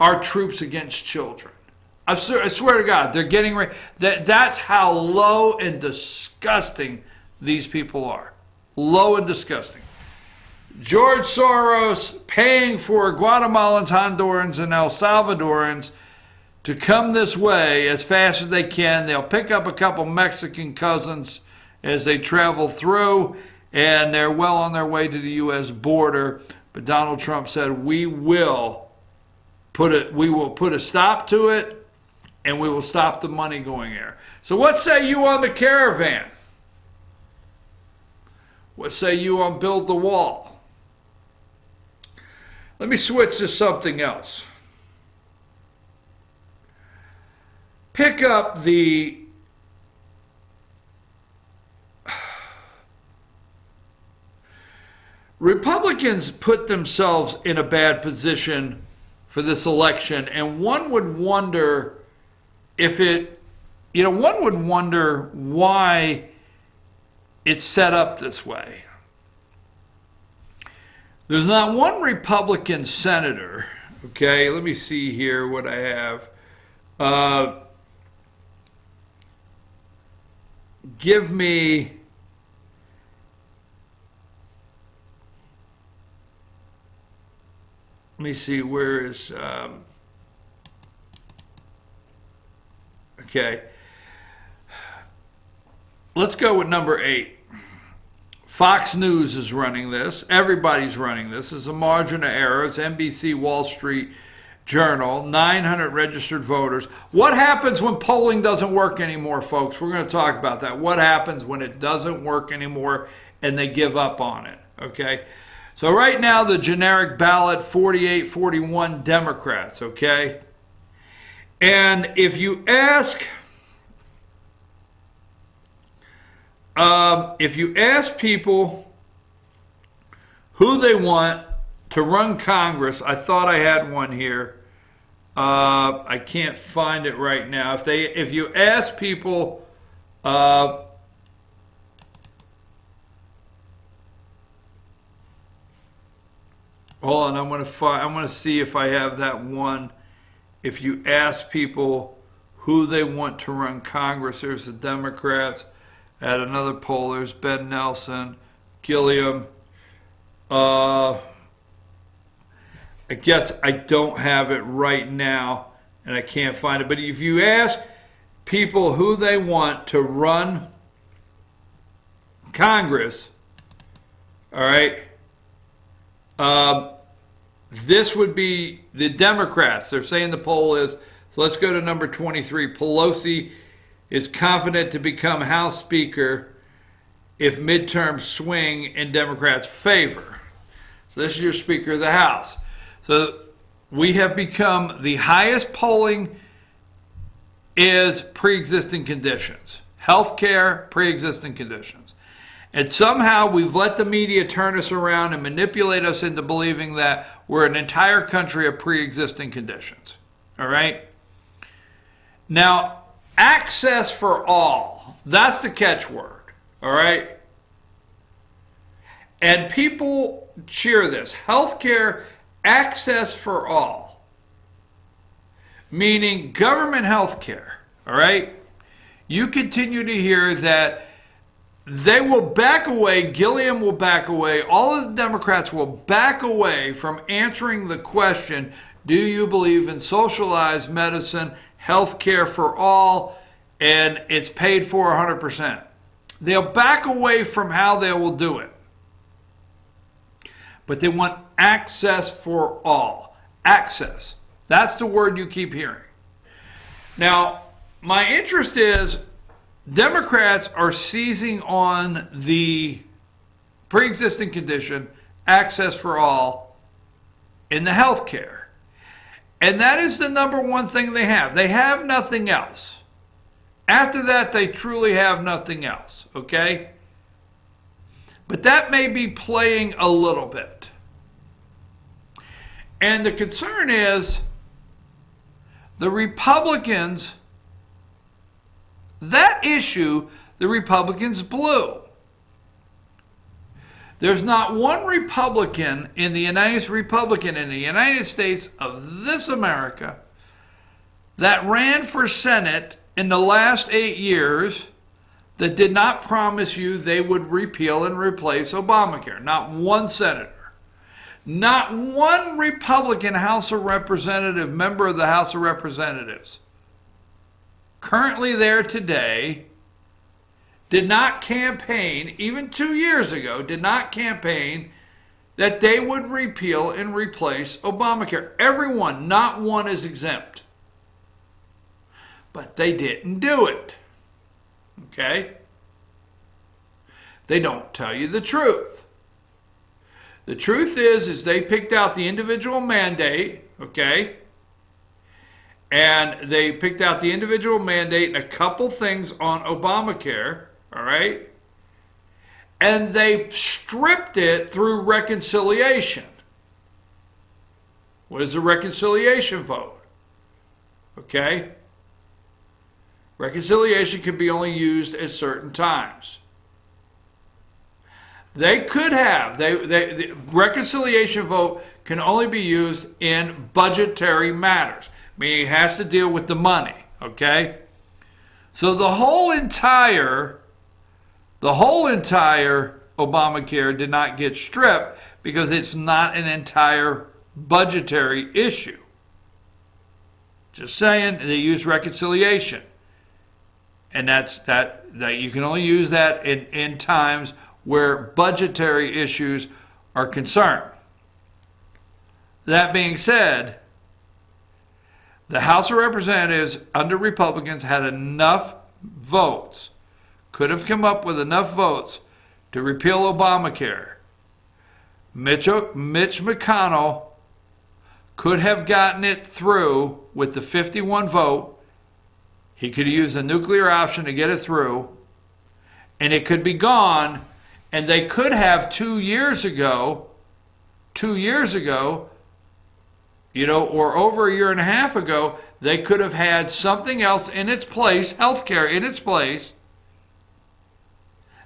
Our troops against children. I swear to God, they're getting ready. That's how low and disgusting these people are. Low and disgusting. George Soros paying for Guatemalans, Hondurans, and El Salvadorans to come this way as fast as they can. They'll pick up a couple Mexican cousins as they travel through, and they're well on their way to the U.S. border. But Donald Trump said, we will put a stop to it, and we will stop the money going there. So what say you on the caravan? What say you on build the wall? Let me switch to something else. Pick up the Republicans put themselves in a bad position for this election, and one would wonder one would wonder why it's set up this way. There's not one Republican senator, okay, let me see here what I have. Give me let me see, where is okay, let's go with number 8. Fox News is running this. Everybody's running this. It's a margin of error. It's NBC Wall Street Journal. 900 registered voters. What happens when polling doesn't work anymore, folks? We're going to talk about that. What happens when it doesn't work anymore and they give up on it? Okay. So right now the generic ballot, 48-41 Democrats. Okay. And if you ask people who they want to run Congress, I thought I had one here. I can't find it right now. If you ask people hold on, I'm going to see if I have that one. If you ask people who they want to run Congress, there's the Democrats. At another poll, there's Ben Nelson, Gillum. I guess I don't have it right now, and I can't find it. But if you ask people who they want to run Congress, all right, this would be the Democrats. They're saying the poll is, so let's go to number 23. Pelosi is confident to become House Speaker if midterms swing in Democrats' favor. So this is your Speaker of the House. So we have become, the highest polling is pre-existing conditions. Healthcare, pre-existing conditions. And somehow we've let the media turn us around and manipulate us into believing that we're an entire country of pre-existing conditions. All right? Now, access for all. That's the catchword. All right? And people cheer this. Healthcare access for all. Meaning government healthcare. All right? You continue to hear that they will back away, Gillum will back away, all of the Democrats will back away from answering the question, do you believe in socialized medicine, health care for all, and it's paid for 100%? They'll back away from how they will do it. But they want access for all. Access. That's the word you keep hearing. Now, my interest is Democrats are seizing on the pre-existing condition, access for all, in the health care. And that is the number one thing they have. They have nothing else. After that, they truly have nothing else, okay? But that may be playing a little bit. And the concern is the Republicans, that issue, the Republicans blew. There's not one Republican in the United States of this America that ran for Senate in the last 8 years that did not promise you they would repeal and replace Obamacare. Not one senator. Not one Republican House of Representative, member of the House of Representatives, currently there today, did not campaign, even 2 years ago, did not campaign that they would repeal and replace Obamacare. Everyone, not one is exempt. But they didn't do it. Okay? They don't tell you the truth. The truth is they picked out the individual mandate, okay? And they picked out the individual mandate and a couple things on Obamacare, all right? And they stripped it through reconciliation. What is a reconciliation vote? Okay? Reconciliation can be only used at certain times. They could have, the reconciliation vote can only be used in budgetary matters. Meaning it has to deal with the money, okay? So the whole entire Obamacare did not get stripped because it's not an entire budgetary issue. Just saying, they use reconciliation. And that you can only use that in times where budgetary issues are concerned. That being said, the House of Representatives under Republicans had enough votes, could have come up with enough votes to repeal Obamacare. Mitch McConnell could have gotten it through with the 51 vote. He could have used a nuclear option to get it through, and it could be gone, and they could have 2 years ago, or over a year and a half ago, they could have had something else in its place, healthcare in its place,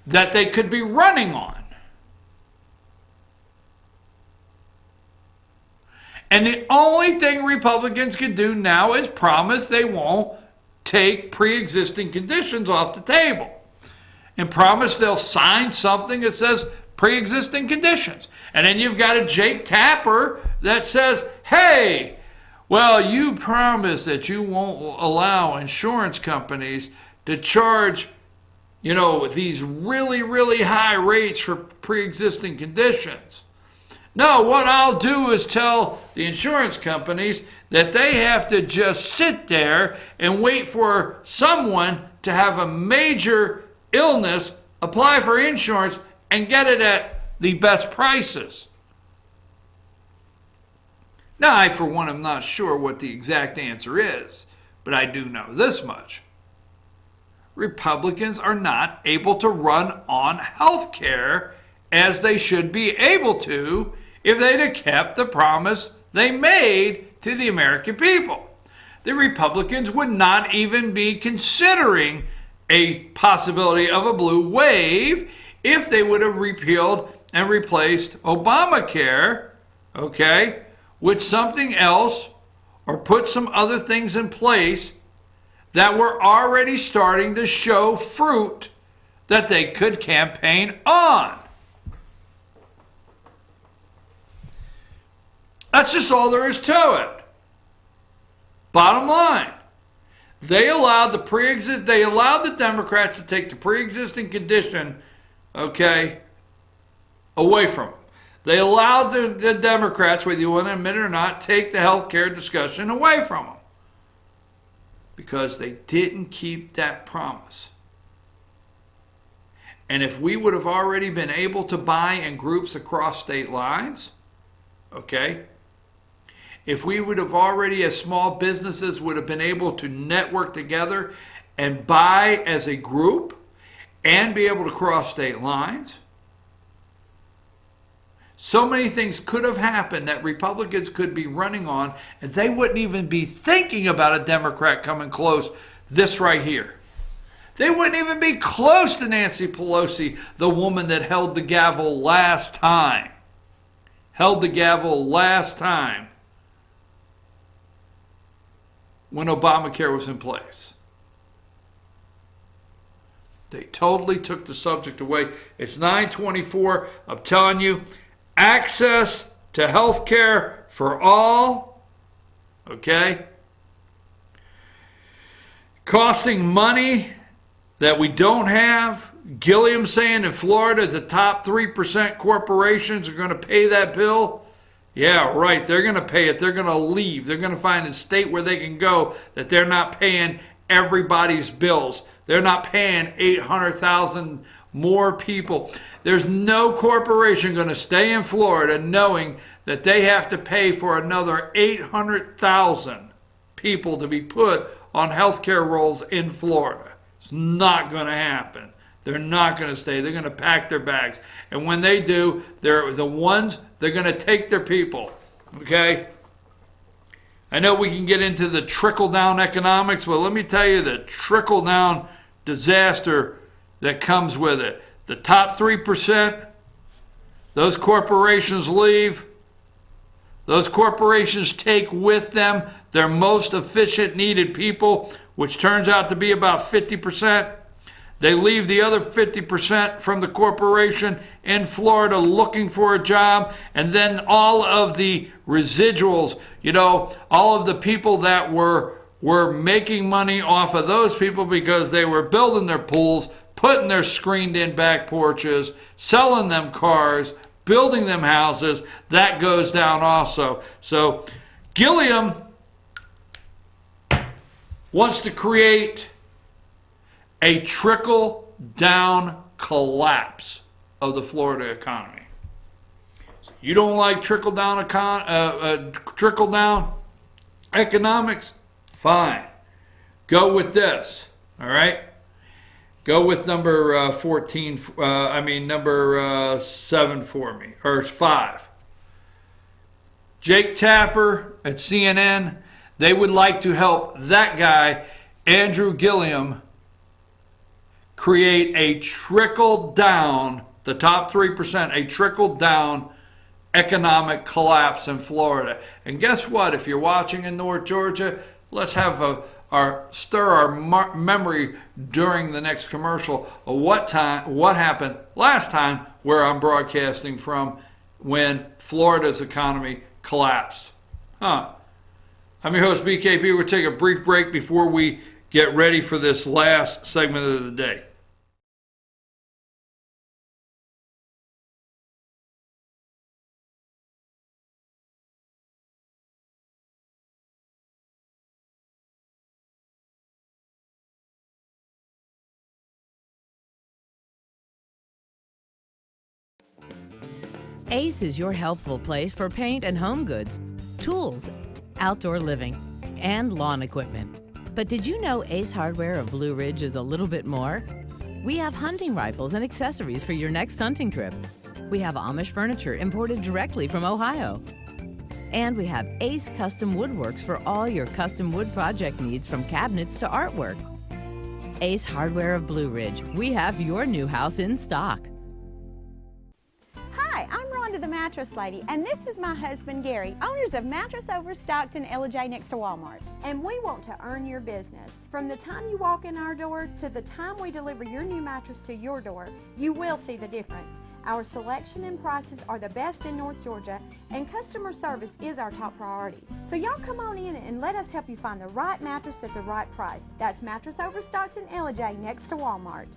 that they could be running on. And the only thing Republicans can do now is promise they won't take pre-existing conditions off the table. And promise they'll sign something that says pre-existing conditions. And then you've got a Jake Tapper that says, hey, well, you promise that you won't allow insurance companies to charge, these really, really high rates for pre-existing conditions. No, what I'll do is tell the insurance companies that they have to just sit there and wait for someone to have a major illness, apply for insurance, and get it at the best prices. Now, I, for one, am not sure what the exact answer is, but I do know this much. Republicans are not able to run on health care as they should be able to if they'd have kept the promise they made to the American people. The Republicans would not even be considering a possibility of a blue wave if they would have repealed and replaced Obamacare, with something else, or put some other things in place that were already starting to show fruit that they could campaign on. That's just all there is to it. Bottom line, they allowed the Democrats to take the pre-existing condition, away from them. They allowed the Democrats, whether you want to admit it or not, take the health care discussion away from them. Because they didn't keep that promise. And if we would have already been able to buy in groups across state lines, if we would have already, as small businesses, would have been able to network together and buy as a group and be able to cross state lines, so many things could have happened that Republicans could be running on, and they wouldn't even be thinking about a Democrat coming close. This right here. They wouldn't even be close to Nancy Pelosi, the woman that held the gavel last time. When Obamacare was in place. They totally took the subject away. It's 9/24. I'm telling you, access to health care for all, costing money that we don't have. Gillum saying in Florida the top 3% corporations are going to pay that bill. Yeah, right. They're going to pay it. They're going to leave. They're going to find a state where they can go that they're not paying everybody's bills. They're not paying 800,000 more people. There's no corporation going to stay in Florida knowing that they have to pay for another 800,000 people to be put on healthcare rolls in Florida. It's not going to happen. They're not going to stay. They're going to pack their bags. And when they do, they're going to take their people. I know we can get into the trickle-down economics, but let me tell you the trickle-down disaster that comes with it. The top 3%, those corporations leave. Those corporations take with them their most efficient needed people, which turns out to be about 50%. They leave the other 50% from the corporation in Florida looking for a job, and then all of the residuals, all of the people that were making money off of those people because they were building their pools, putting their screened-in back porches, selling them cars, building them houses, that goes down also. So Gillum wants to create a trickle-down collapse of the Florida economy. So you don't like trickle-down economics? Fine. Go with this, all right? Go with number 7 for me, or 5. Jake Tapper at CNN, they would like to help that guy, Andrew Gillum, create a trickle-down, the top 3%, a trickle-down economic collapse in Florida. And guess what? If you're watching in North Georgia, let's have stir our memory during the next commercial of what happened last time where I'm broadcasting from when Florida's economy collapsed. I'm your host, BKP. We'll take a brief break before we get ready for this last segment of the day. Ace is your healthful place for paint and home goods, tools, outdoor living, and lawn equipment. But did you know Ace Hardware of Blue Ridge is a little bit more? We have hunting rifles and accessories for your next hunting trip. We have Amish furniture imported directly from Ohio. And we have Ace Custom Woodworks for all your custom wood project needs, from cabinets to artwork. Ace Hardware of Blue Ridge. We have your new house in stock. Hi, I'm Rhonda the Mattress Lady, and this is my husband Gary, owners of Mattress Overstocked in LJ next to Walmart. And we want to earn your business. From the time you walk in our door to the time we deliver your new mattress to your door, you will see the difference. Our selection and prices are the best in North Georgia, and customer service is our top priority. So y'all come on in and let us help you find the right mattress at the right price. That's Mattress Overstocked in LJ next to Walmart.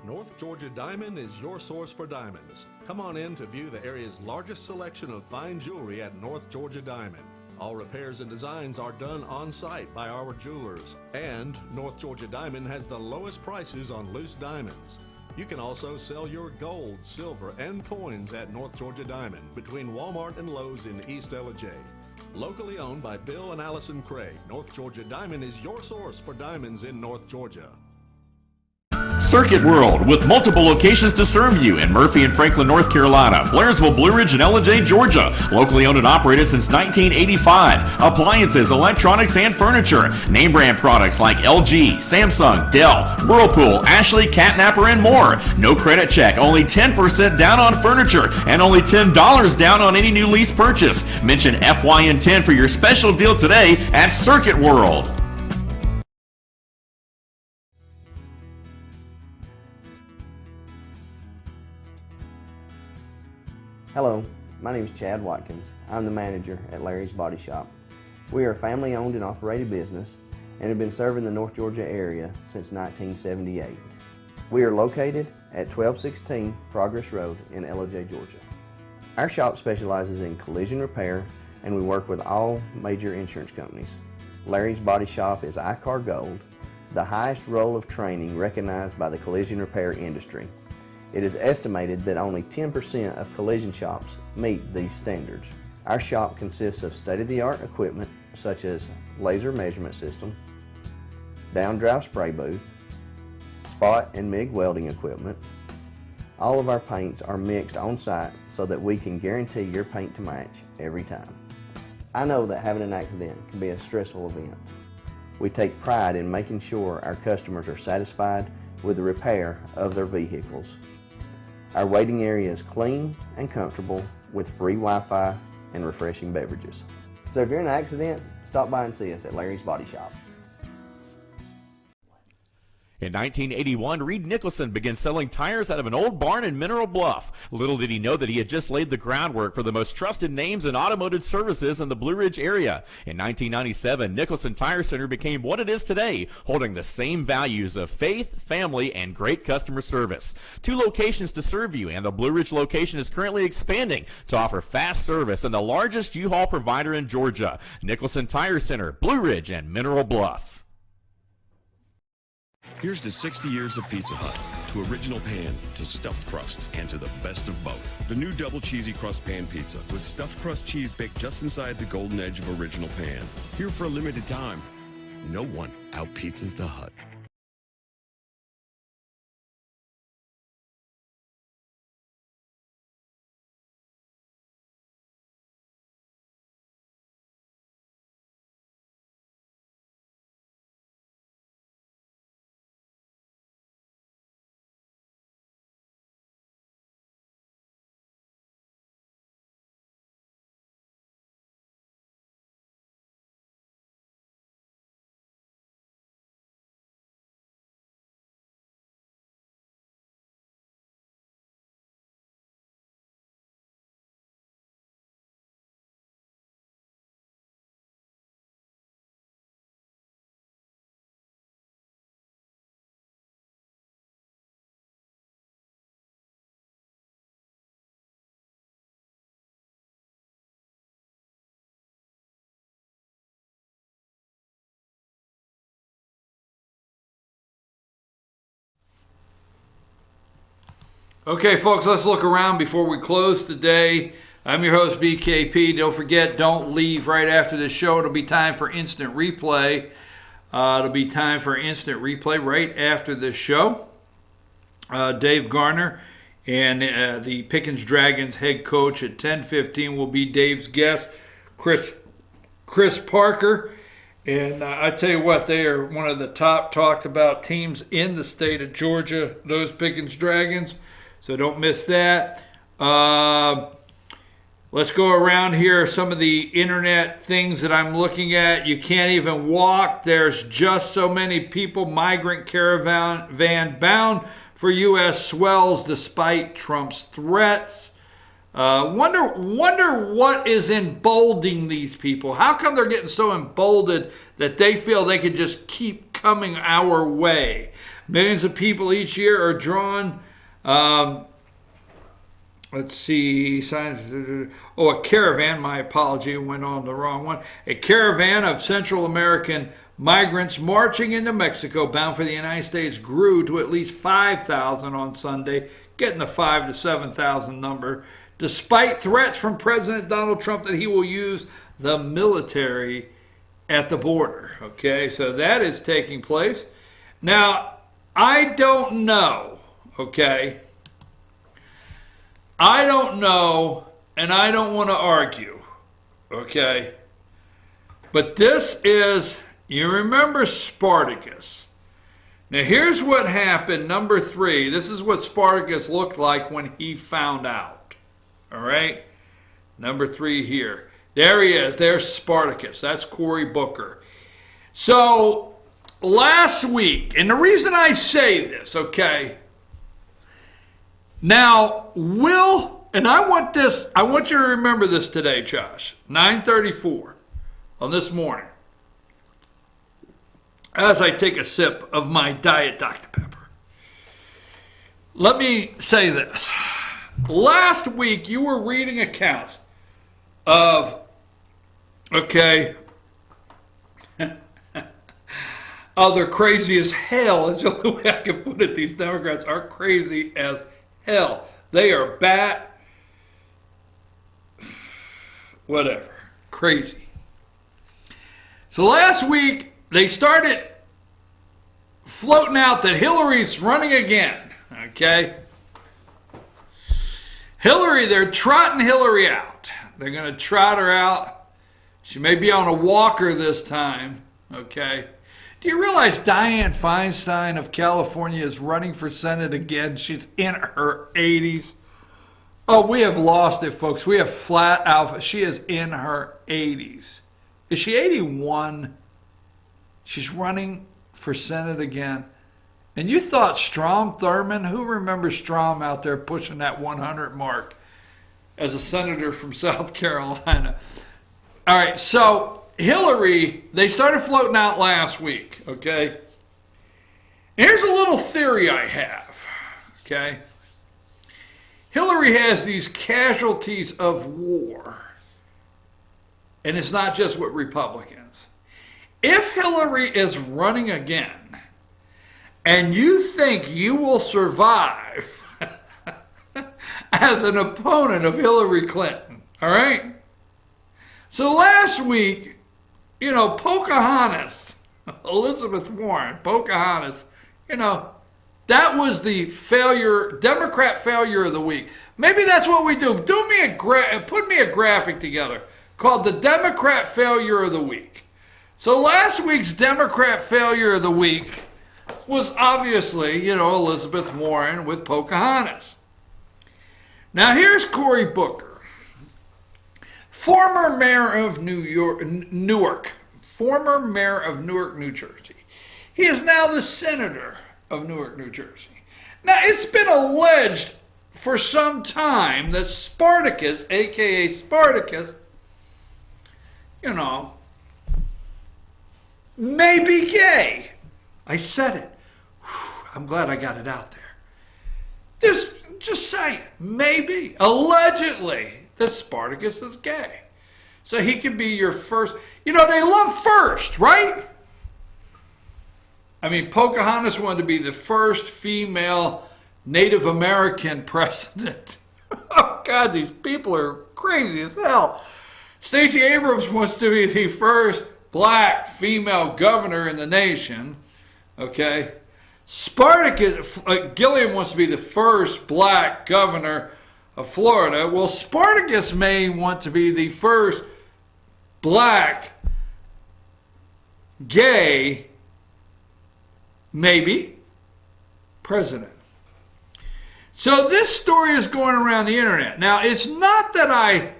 North Georgia Diamond is your source for diamonds. Come on in to view the area's largest selection of fine jewelry at North Georgia Diamond. All repairs and designs are done on-site by our jewelers. And North Georgia Diamond has the lowest prices on loose diamonds. You can also sell your gold, silver, and coins at North Georgia Diamond between Walmart and Lowe's in East LJ. Locally owned by Bill and Allison Craig, North Georgia Diamond is your source for diamonds in North Georgia. Circuit World, with multiple locations to serve you in Murphy and Franklin, North Carolina, Blairsville, Blue Ridge, and LJ, Georgia. Locally owned and operated since 1985. Appliances, electronics, and furniture. Name brand products like LG, Samsung, Dell, Whirlpool, Ashley, Catnapper, and more. No credit check, only 10% down on furniture, and only $10 down on any new lease purchase. Mention FYN10 for your special deal today at Circuit World. Hello, my name is Chad Watkins. I'm the manager at Larry's Body Shop. We are a family-owned and operated business and have been serving the North Georgia area since 1978. We are located at 1216 Progress Road in LJ, Georgia. Our shop specializes in collision repair, and we work with all major insurance companies. Larry's Body Shop is ICAR Gold, the highest role of training recognized by the collision repair industry. It is estimated that only 10% of collision shops meet these standards. Our shop consists of state-of-the-art equipment such as laser measurement system, down-drive spray booth, spot and MIG welding equipment. All of our paints are mixed on-site so that we can guarantee your paint to match every time. I know that having an accident can be a stressful event. We take pride in making sure our customers are satisfied with the repair of their vehicles. Our waiting area is clean and comfortable with free Wi-Fi and refreshing beverages. So if you're in an accident, stop by and see us at Larry's Body Shop. In 1981, Reed Nicholson began selling tires out of an old barn in Mineral Bluff. Little did he know that he had just laid the groundwork for the most trusted names in automotive services in the Blue Ridge area. In 1997, Nicholson Tire Center became what it is today, holding the same values of faith, family, and great customer service. 2 locations to serve you, and the Blue Ridge location is currently expanding to offer fast service and the largest U-Haul provider in Georgia. Nicholson Tire Center, Blue Ridge, and Mineral Bluff. Here's to 60 years of Pizza Hut, to original pan, to stuffed crust, and to the best of both. The new double cheesy crust pan pizza with stuffed crust cheese baked just inside the golden edge of original pan. Here for a limited time. No one out-pizzas the Hut. Okay, folks, let's look around before we close today. I'm your host, BKP. Don't forget, don't leave right after the show. It'll be time for instant replay. Right after this show. Dave Garner and the Pickens Dragons head coach at 10:15 will be Dave's guest, Chris Parker. And I tell you what, they are one of the top talked about teams in the state of Georgia, those Pickens Dragons. So don't miss that. Let's go around here. Some of the internet things that I'm looking at. You can't even walk. There's just so many people. Migrant caravan van bound for U.S. swells despite Trump's threats. Wonder what is emboldening these people. How come they're getting so emboldened that they feel they can just keep coming our way? Millions of people each year are drawn. Let's see. A caravan. My apology, went on the wrong one. A caravan of Central American migrants marching into Mexico bound for the United States grew to at least 5,000 on Sunday, getting the 5,000 to 7,000 number, despite threats from President Donald Trump that he will use the military at the border. Okay, so that is taking place. Now, I don't know, okay? I don't know, and I don't want to argue, okay? But this is, you remember Spartacus. Now, here's what happened, number 3. This is what Spartacus looked like when he found out, all right? Number 3 here. There he is. There's Spartacus. That's Cory Booker. So, last week, and the reason I say this, okay, now, and I want you to remember this today, Josh, 9:34 on this morning, as I take a sip of my Diet Dr. Pepper. Let me say this. Last week, you were reading accounts of, okay, oh, they're crazy as hell. That's the only way I can put it. These Democrats are crazy as hell. They are whatever, crazy. So last week, they started floating out that Hillary's running again, okay? Hillary, they're trotting Hillary out. They're going to trot her out. She may be on a walker this time, okay? Do you realize Dianne Feinstein of California is running for Senate again? She's in her 80s. Oh, we have lost it, folks. We have flat alpha. She is in her 80s. Is she 81? She's running for Senate again. And you thought Strom Thurmond, who remembers Strom out there pushing that 100 mark as a senator from South Carolina? All right, so Hillary, they started floating out last week, okay? Here's a little theory I have, okay? Hillary has these casualties of war, and it's not just with Republicans. If Hillary is running again, and you think you will survive as an opponent of Hillary Clinton, all right? So last week, Pocahontas, Elizabeth Warren, Pocahontas, that was the Democrat failure of the week. Maybe that's what we do. Put me a graphic together called the Democrat failure of the week. So last week's Democrat failure of the week was obviously, Elizabeth Warren with Pocahontas. Now here's Cory Booker, former mayor of Newark, New Jersey. He is now the senator of Newark, New Jersey. Now, it's been alleged for some time that Spartacus, a.k.a. Spartacus, may be gay. I said it. Whew, I'm glad I got it out there. Just saying, maybe, allegedly, that Spartacus is gay. So he could be your first. They love first, right? I mean, Pocahontas wanted to be the first female Native American president. Oh, God, these people are crazy as hell. Stacey Abrams wants to be the first black female governor in the nation. Okay. Spartacus, Gillum wants to be the first black governor of Florida. Well, Spartacus may want to be the first black, gay, maybe, president. So this story is going around the internet. Now, it's not that I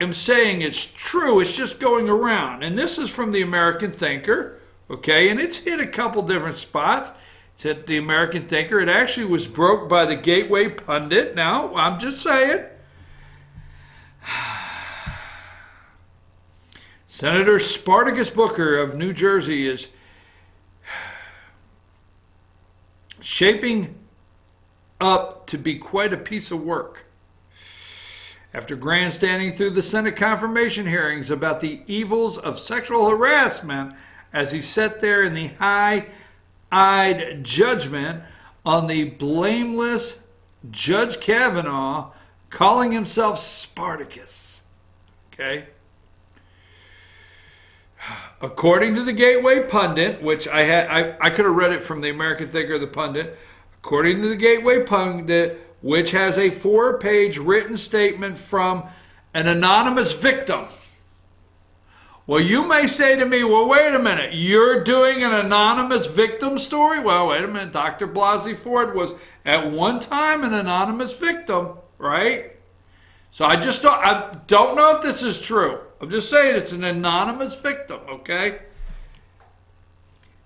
am saying it's true, it's just going around. And this is from the American Thinker, okay? And it's hit a couple different spots. It's at the American Thinker. It actually was broke by the Gateway Pundit. Now, I'm just saying. Senator Spartacus Booker of New Jersey is shaping up to be quite a piece of work. After grandstanding through the Senate confirmation hearings about the evils of sexual harassment as he sat there in the high-eyed judgment on the blameless Judge Kavanaugh calling himself Spartacus. Okay? According to the Gateway Pundit, which I could have read it from the American Thinker or the Pundit, according to the Gateway Pundit, which has a 4-page written statement from an anonymous victim. Well, you may say to me, well, wait a minute, you're doing an anonymous victim story? Well, wait a minute, Dr. Blasey Ford was at one time an anonymous victim, right? So I don't know if this is true. I'm just saying it's an anonymous victim, okay?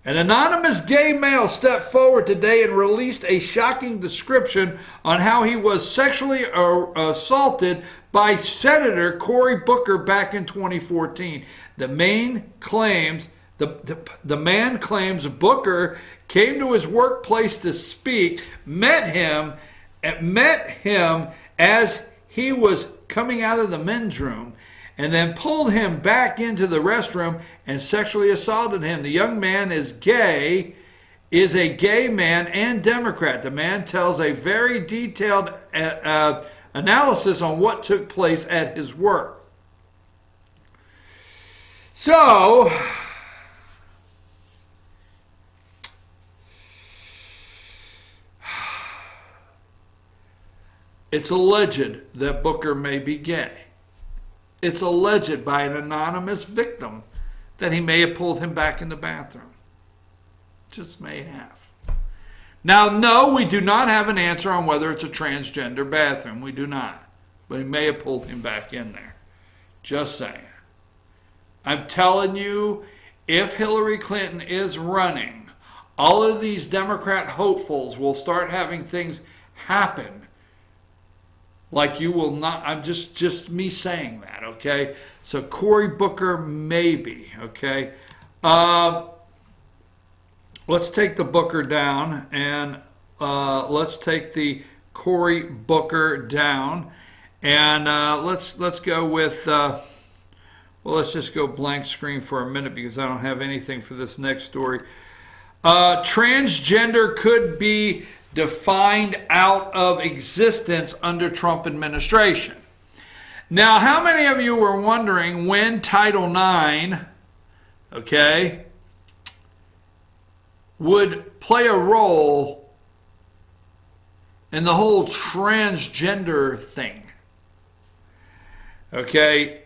An anonymous gay male stepped forward today and released a shocking description on how he was sexually assaulted by Senator Cory Booker back in 2014. The man claims Booker came to his workplace to speak, met him as he was coming out of the men's room, and then pulled him back into the restroom and sexually assaulted him. The young man is a gay man and Democrat. The man tells a very detailed analysis on what took place at his work. So, it's alleged that Booker may be gay. It's alleged by an anonymous victim that he may have pulled him back in the bathroom. Just may have. Now, no, we do not have an answer on whether it's a transgender bathroom. We do not. But he may have pulled him back in there. Just saying. I'm telling you, if Hillary Clinton is running, all of these Democrat hopefuls will start having things happen like you will not. I'm just me saying that, okay? So Cory Booker, maybe, okay? Let's take the Booker down, and let's take the Cory Booker down, and let's go with, well, let's just go blank screen for a minute because I don't have anything for this next story. Transgender could be defined out of existence under Trump administration. Now, how many of you were wondering when Title IX, okay, would play a role in the whole transgender thing? Okay,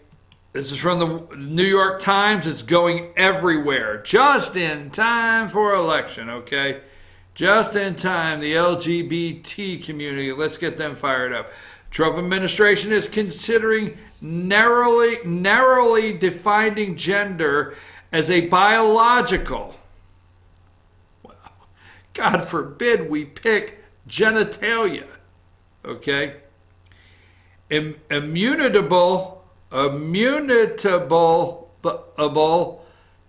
this is from the New York Times. It's going everywhere, just in time for election, okay? Just in time, the LGBT community, let's get them fired up. Trump administration is considering narrowly defining gender as a biological. Well, God forbid we pick genitalia, okay? Immutable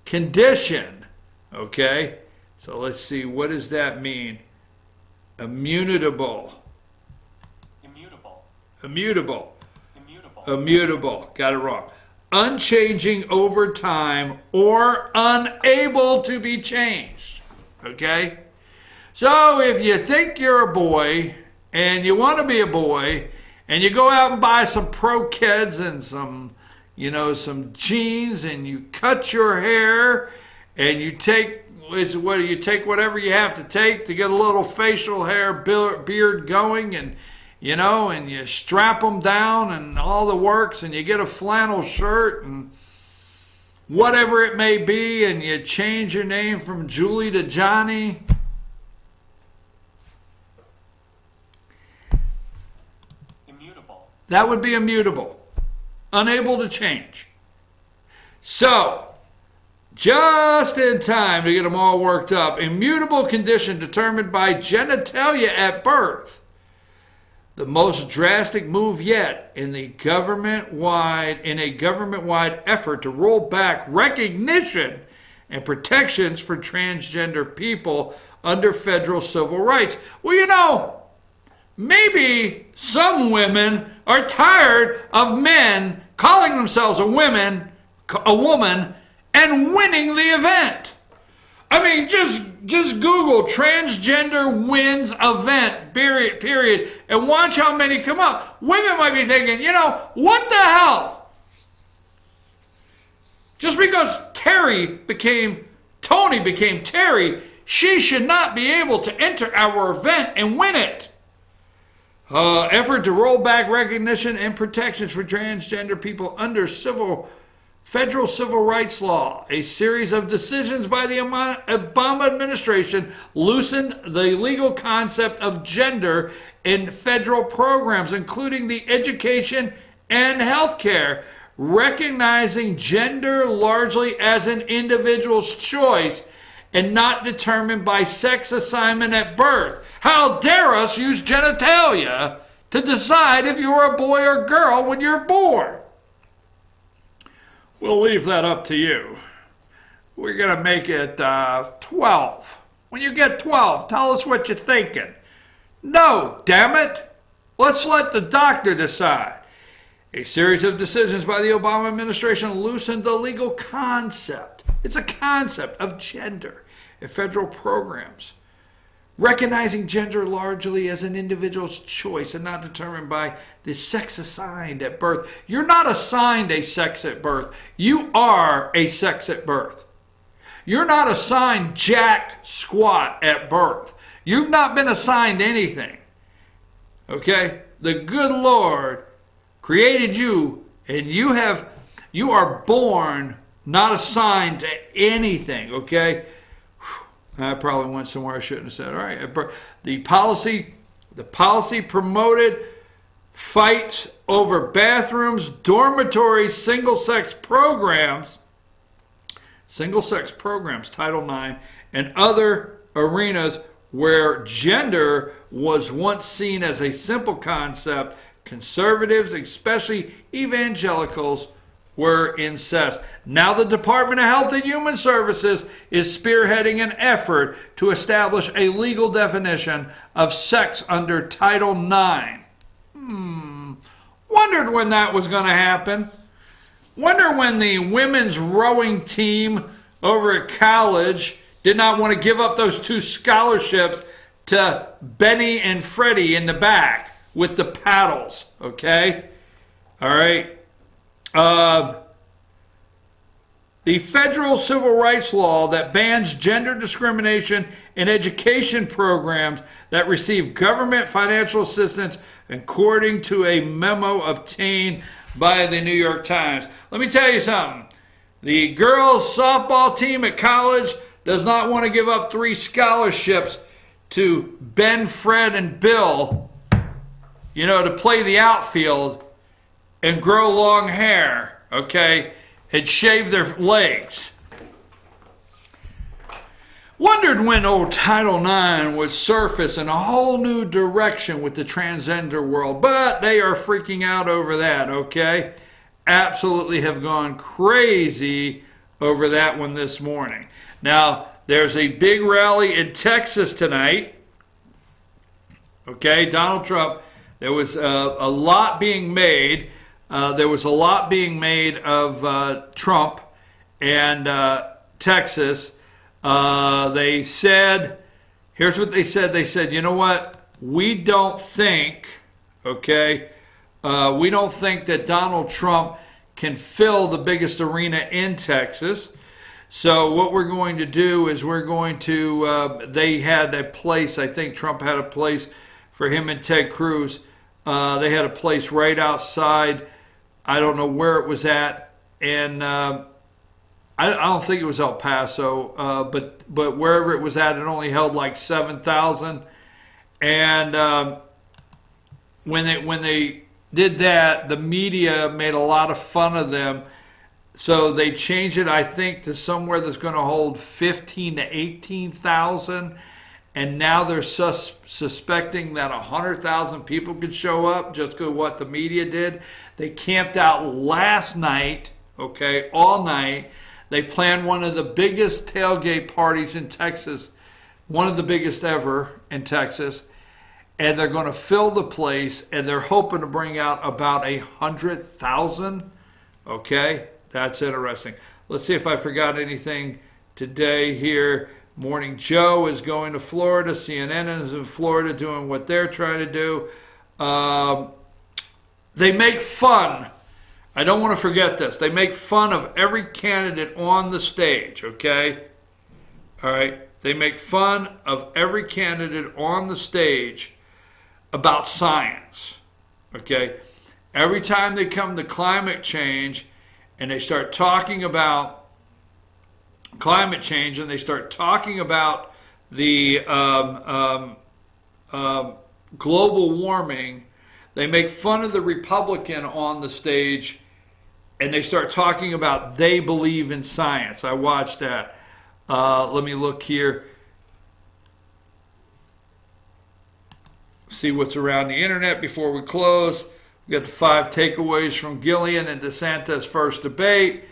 condition, okay? So let's see, what does that mean? Immutable. Got it wrong. Unchanging over time or unable to be changed. Okay? So if you think you're a boy and you want to be a boy and you go out and buy some Pro Kids and some jeans and you cut your hair and you take whatever you have to take to get a little facial hair beard going and you strap them down and all the works and you get a flannel shirt and whatever it may be and you change your name from Julie to Johnny. Immutable. That would be immutable. Unable to change. So, just in time to get them all worked up. Immutable condition determined by genitalia at birth. The most drastic move yet in a government-wide effort to roll back recognition and protections for transgender people under federal civil rights. Well, maybe some women are tired of men calling themselves a woman, and winning the event. I mean, just Google transgender wins event, period, and watch how many come up. Women might be thinking, what the hell? Just because Tony became Terry, she should not be able to enter our event and win it. Effort to roll back recognition and protections for transgender people under federal civil rights law. A series of decisions by the Obama administration loosened the legal concept of gender in federal programs, including the education and healthcare, recognizing gender largely as an individual's choice and not determined by sex assignment at birth. How dare us use genitalia to decide if you're a boy or girl when you're born? We'll leave that up to you. We're going to make it 12. When you get 12, tell us what you're thinking. No, damn it. Let's let the doctor decide. A series of decisions by the Obama administration loosened the legal concept. It's a concept of gender in federal programs, recognizing gender largely as an individual's choice and not determined by the sex assigned at birth. You're not assigned a sex at birth. You are a sex at birth. You're not assigned jack squat at birth. You've not been assigned anything. Okay? The good Lord created you, and you are born not assigned to anything. Okay? I probably went somewhere I shouldn't have said. All right. The policy promoted fights over bathrooms, dormitories, single-sex programs, Title IX, and other arenas where gender was once seen as a simple concept. Conservatives, especially evangelicals, were incensed. Now the Department of Health and Human Services is spearheading an effort to establish a legal definition of sex under Title IX. Wondered when that was going to happen. Wonder when the women's rowing team over at college did not want to give up those 2 scholarships to Benny and Freddie in the back with the paddles. Okay? All right? The federal civil rights law that bans gender discrimination in education programs that receive government financial assistance, according to a memo obtained by the New York Times. Let me tell you something. The girls' softball team at college does not want to give up 3 scholarships to Ben, Fred, and Bill, to play the outfield and grow long hair, okay, and shave their legs. Wondered when old Title IX would surface in a whole new direction with the transgender world, but they are freaking out over that, okay? Absolutely have gone crazy over that one this morning. Now, there's a big rally in Texas tonight, okay? Donald Trump, there was a lot being made. There was a lot being made of Trump and Texas. They said Here's what they said. They said, you know what? We don't think, okay, we don't think that Donald Trump can fill the biggest arena in Texas. So what we're going to do is we're going to, they had a place, I think Trump had a place for him and Ted Cruz. They had a place right outside. I don't know where it was at. And I don't think it was El Paso, but wherever it was at, it only held like 7,000. And when they did that, the media made a lot of fun of them. So they changed it, I think, to somewhere that's going to hold 15 to 18,000. And now they're suspecting that 100,000 people could show up just because of what the media did. They camped out last night, okay, all night. They planned one of the biggest tailgate parties in Texas, one of the biggest ever in Texas. And they're going to fill the place, and they're hoping to bring out about 100,000, okay? That's interesting. Let's see if I forgot anything today here. Morning Joe is going to Florida. CNN is in Florida doing what they're trying to do. They make fun. I don't want to forget this. They make fun of every candidate on the stage, okay? All right? They make fun of every candidate on the stage about science, okay? Every time they come to climate change and they start talking about climate change and they start talking about the global warming, they make fun of the Republican on the stage and they start talking about they believe in science. I watched that. Let me look here. See what's around the internet before we close. We got the 5 takeaways from Gillum and DeSantis' first debate.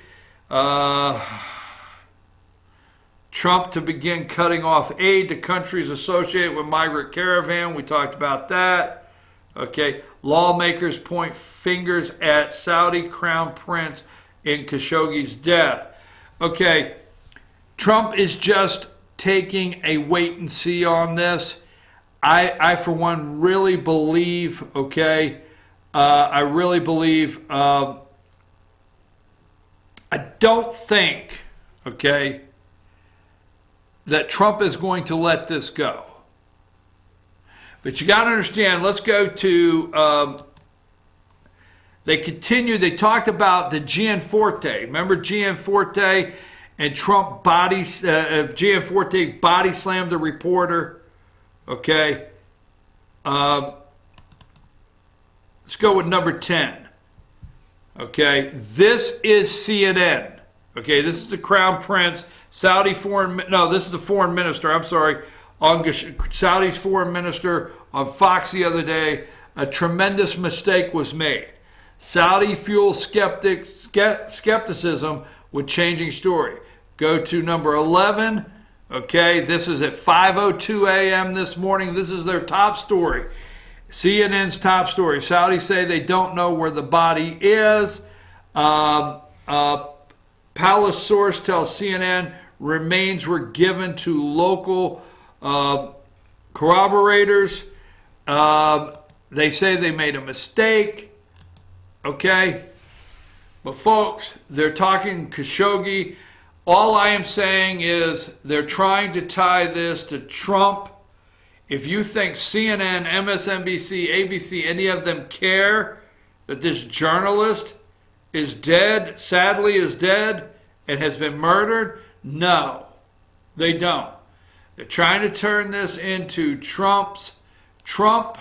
Trump to begin cutting off aid to countries associated with migrant caravan. We talked about that. Okay. Lawmakers point fingers at Saudi crown prince in Khashoggi's death. Okay. Trump is just taking a wait and see on this. I for one, really believe, okay, I really believe, I don't think, okay, that Trump is going to let this go. But you got to understand, let's go to, they talked about the Gianforte. Remember Gianforte and Trump Gianforte body slammed the reporter? Okay. Let's go with number 10. Okay. This is CNN. Okay. This is the Crown Prince, this is the foreign minister. I'm sorry. Saudi's foreign minister on Fox the other day. A tremendous mistake was made. Saudi fuels skepticism with changing story. Go to number 11. Okay, this is at 5:02 a.m. this morning. This is their top story. CNN's top story. Saudis say they don't know where the body is. Palace source tells CNN remains were given to local corroborators. They say they made a mistake. Okay, but folks, they're talking Khashoggi. All I am saying is they're trying to tie this to Trump. If you think CNN, MSNBC, ABC, any of them care that this journalist is dead, sadly is dead, and has been murdered, no, they don't. They're trying to turn this into Trump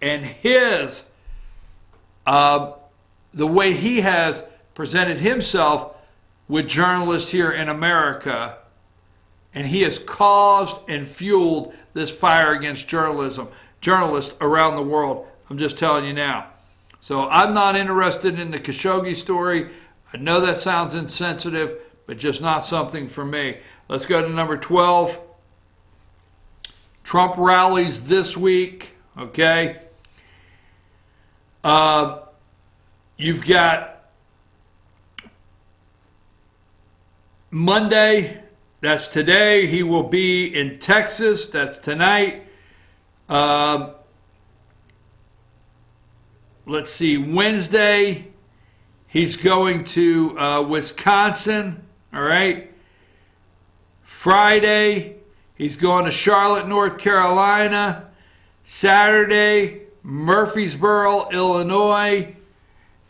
and his, the way he has presented himself with journalists here in America, and he has caused and fueled this fire against journalists around the world. I'm just telling you now. So I'm not interested in the Khashoggi story. I know that sounds insensitive, but just not something for me. Let's go to number 12. Trump rallies this week, okay? You've got Monday, That's today. He will be in Texas. That's tonight. Let's see. Wednesday, he's going to Wisconsin. All right. Friday, he's going to Charlotte, North Carolina. Saturday, Murfreesboro, Illinois.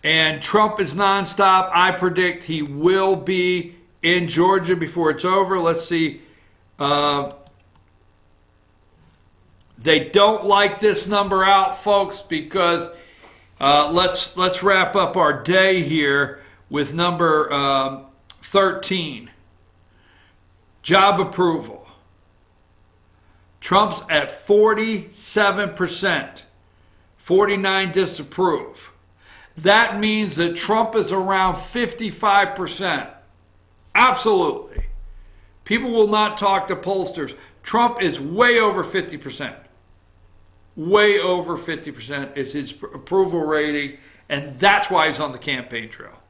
And Trump is nonstop. I predict he will be in Georgia before it's over. Let's see. They don't like this number out, folks, because let's wrap up our day here with number 13. Job approval. Trump's at 47%. 49 disapprove. That means that Trump is around 55%. Absolutely. People will not talk to pollsters. Trump is way over 50%. Way over 50% is his approval rating, and that's why he's on the campaign trail.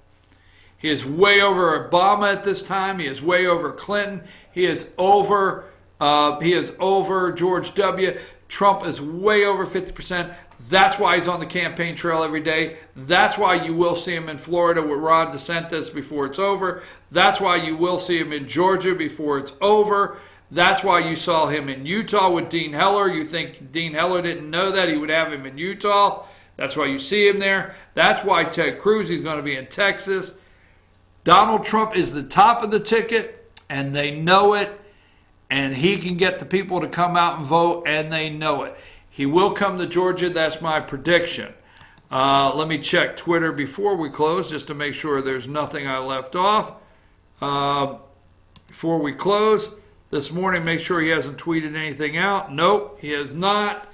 He is way over Obama at this time. He is way over Clinton. He is over George W. Trump is way over 50%. That's why he's on the campaign trail every day. That's why you will see him in Florida with Ron DeSantis before it's over. That's why you will see him in Georgia before it's over. That's why you saw him in Utah with Dean Heller. You think Dean Heller didn't know that? He would have him in Utah. That's why you see him there. That's why Ted Cruz, he's going to be in Texas. Donald Trump is the top of the ticket, and they know it. And he can get the people to come out and vote, and they know it. He will come to Georgia. That's my prediction. Let me check Twitter before we close just to make sure there's nothing I left off. Before we close this morning, make sure he hasn't tweeted anything out. Nope, he has not.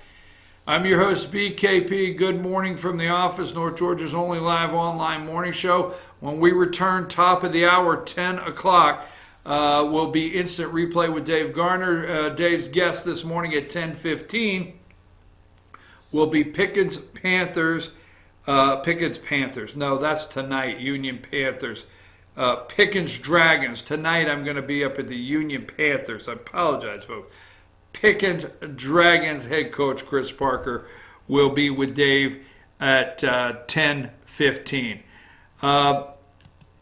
I'm your host, BKP. Good morning from the office, North Georgia's only live online morning show. When we return, top of the hour, 10 o'clock, will be instant replay with Dave Garner. Dave's guest this morning at 10:15 will be Pickens Panthers. No, that's tonight. Union Panthers. Pickens Dragons. Tonight I'm going to be up at the Union Panthers. I apologize, folks. Pickens Dragons head coach Chris Parker will be with Dave at 10:15.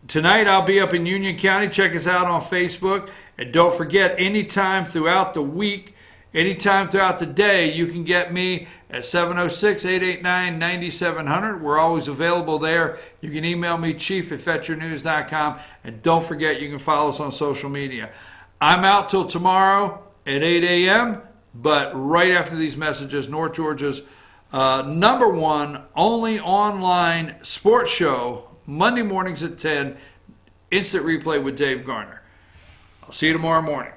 Tonight I'll be up in Union County. Check us out on Facebook. And don't forget, anytime throughout the week, anytime throughout the day, you can get me at 706-889-9700. We're always available there. You can email me, chief@fetchernews.com. And don't forget, you can follow us on social media. I'm out till tomorrow at 8 a.m., but right after these messages, North Georgia's number one only online sports show, Monday mornings at 10, instant replay with Dave Garner. I'll see you tomorrow morning.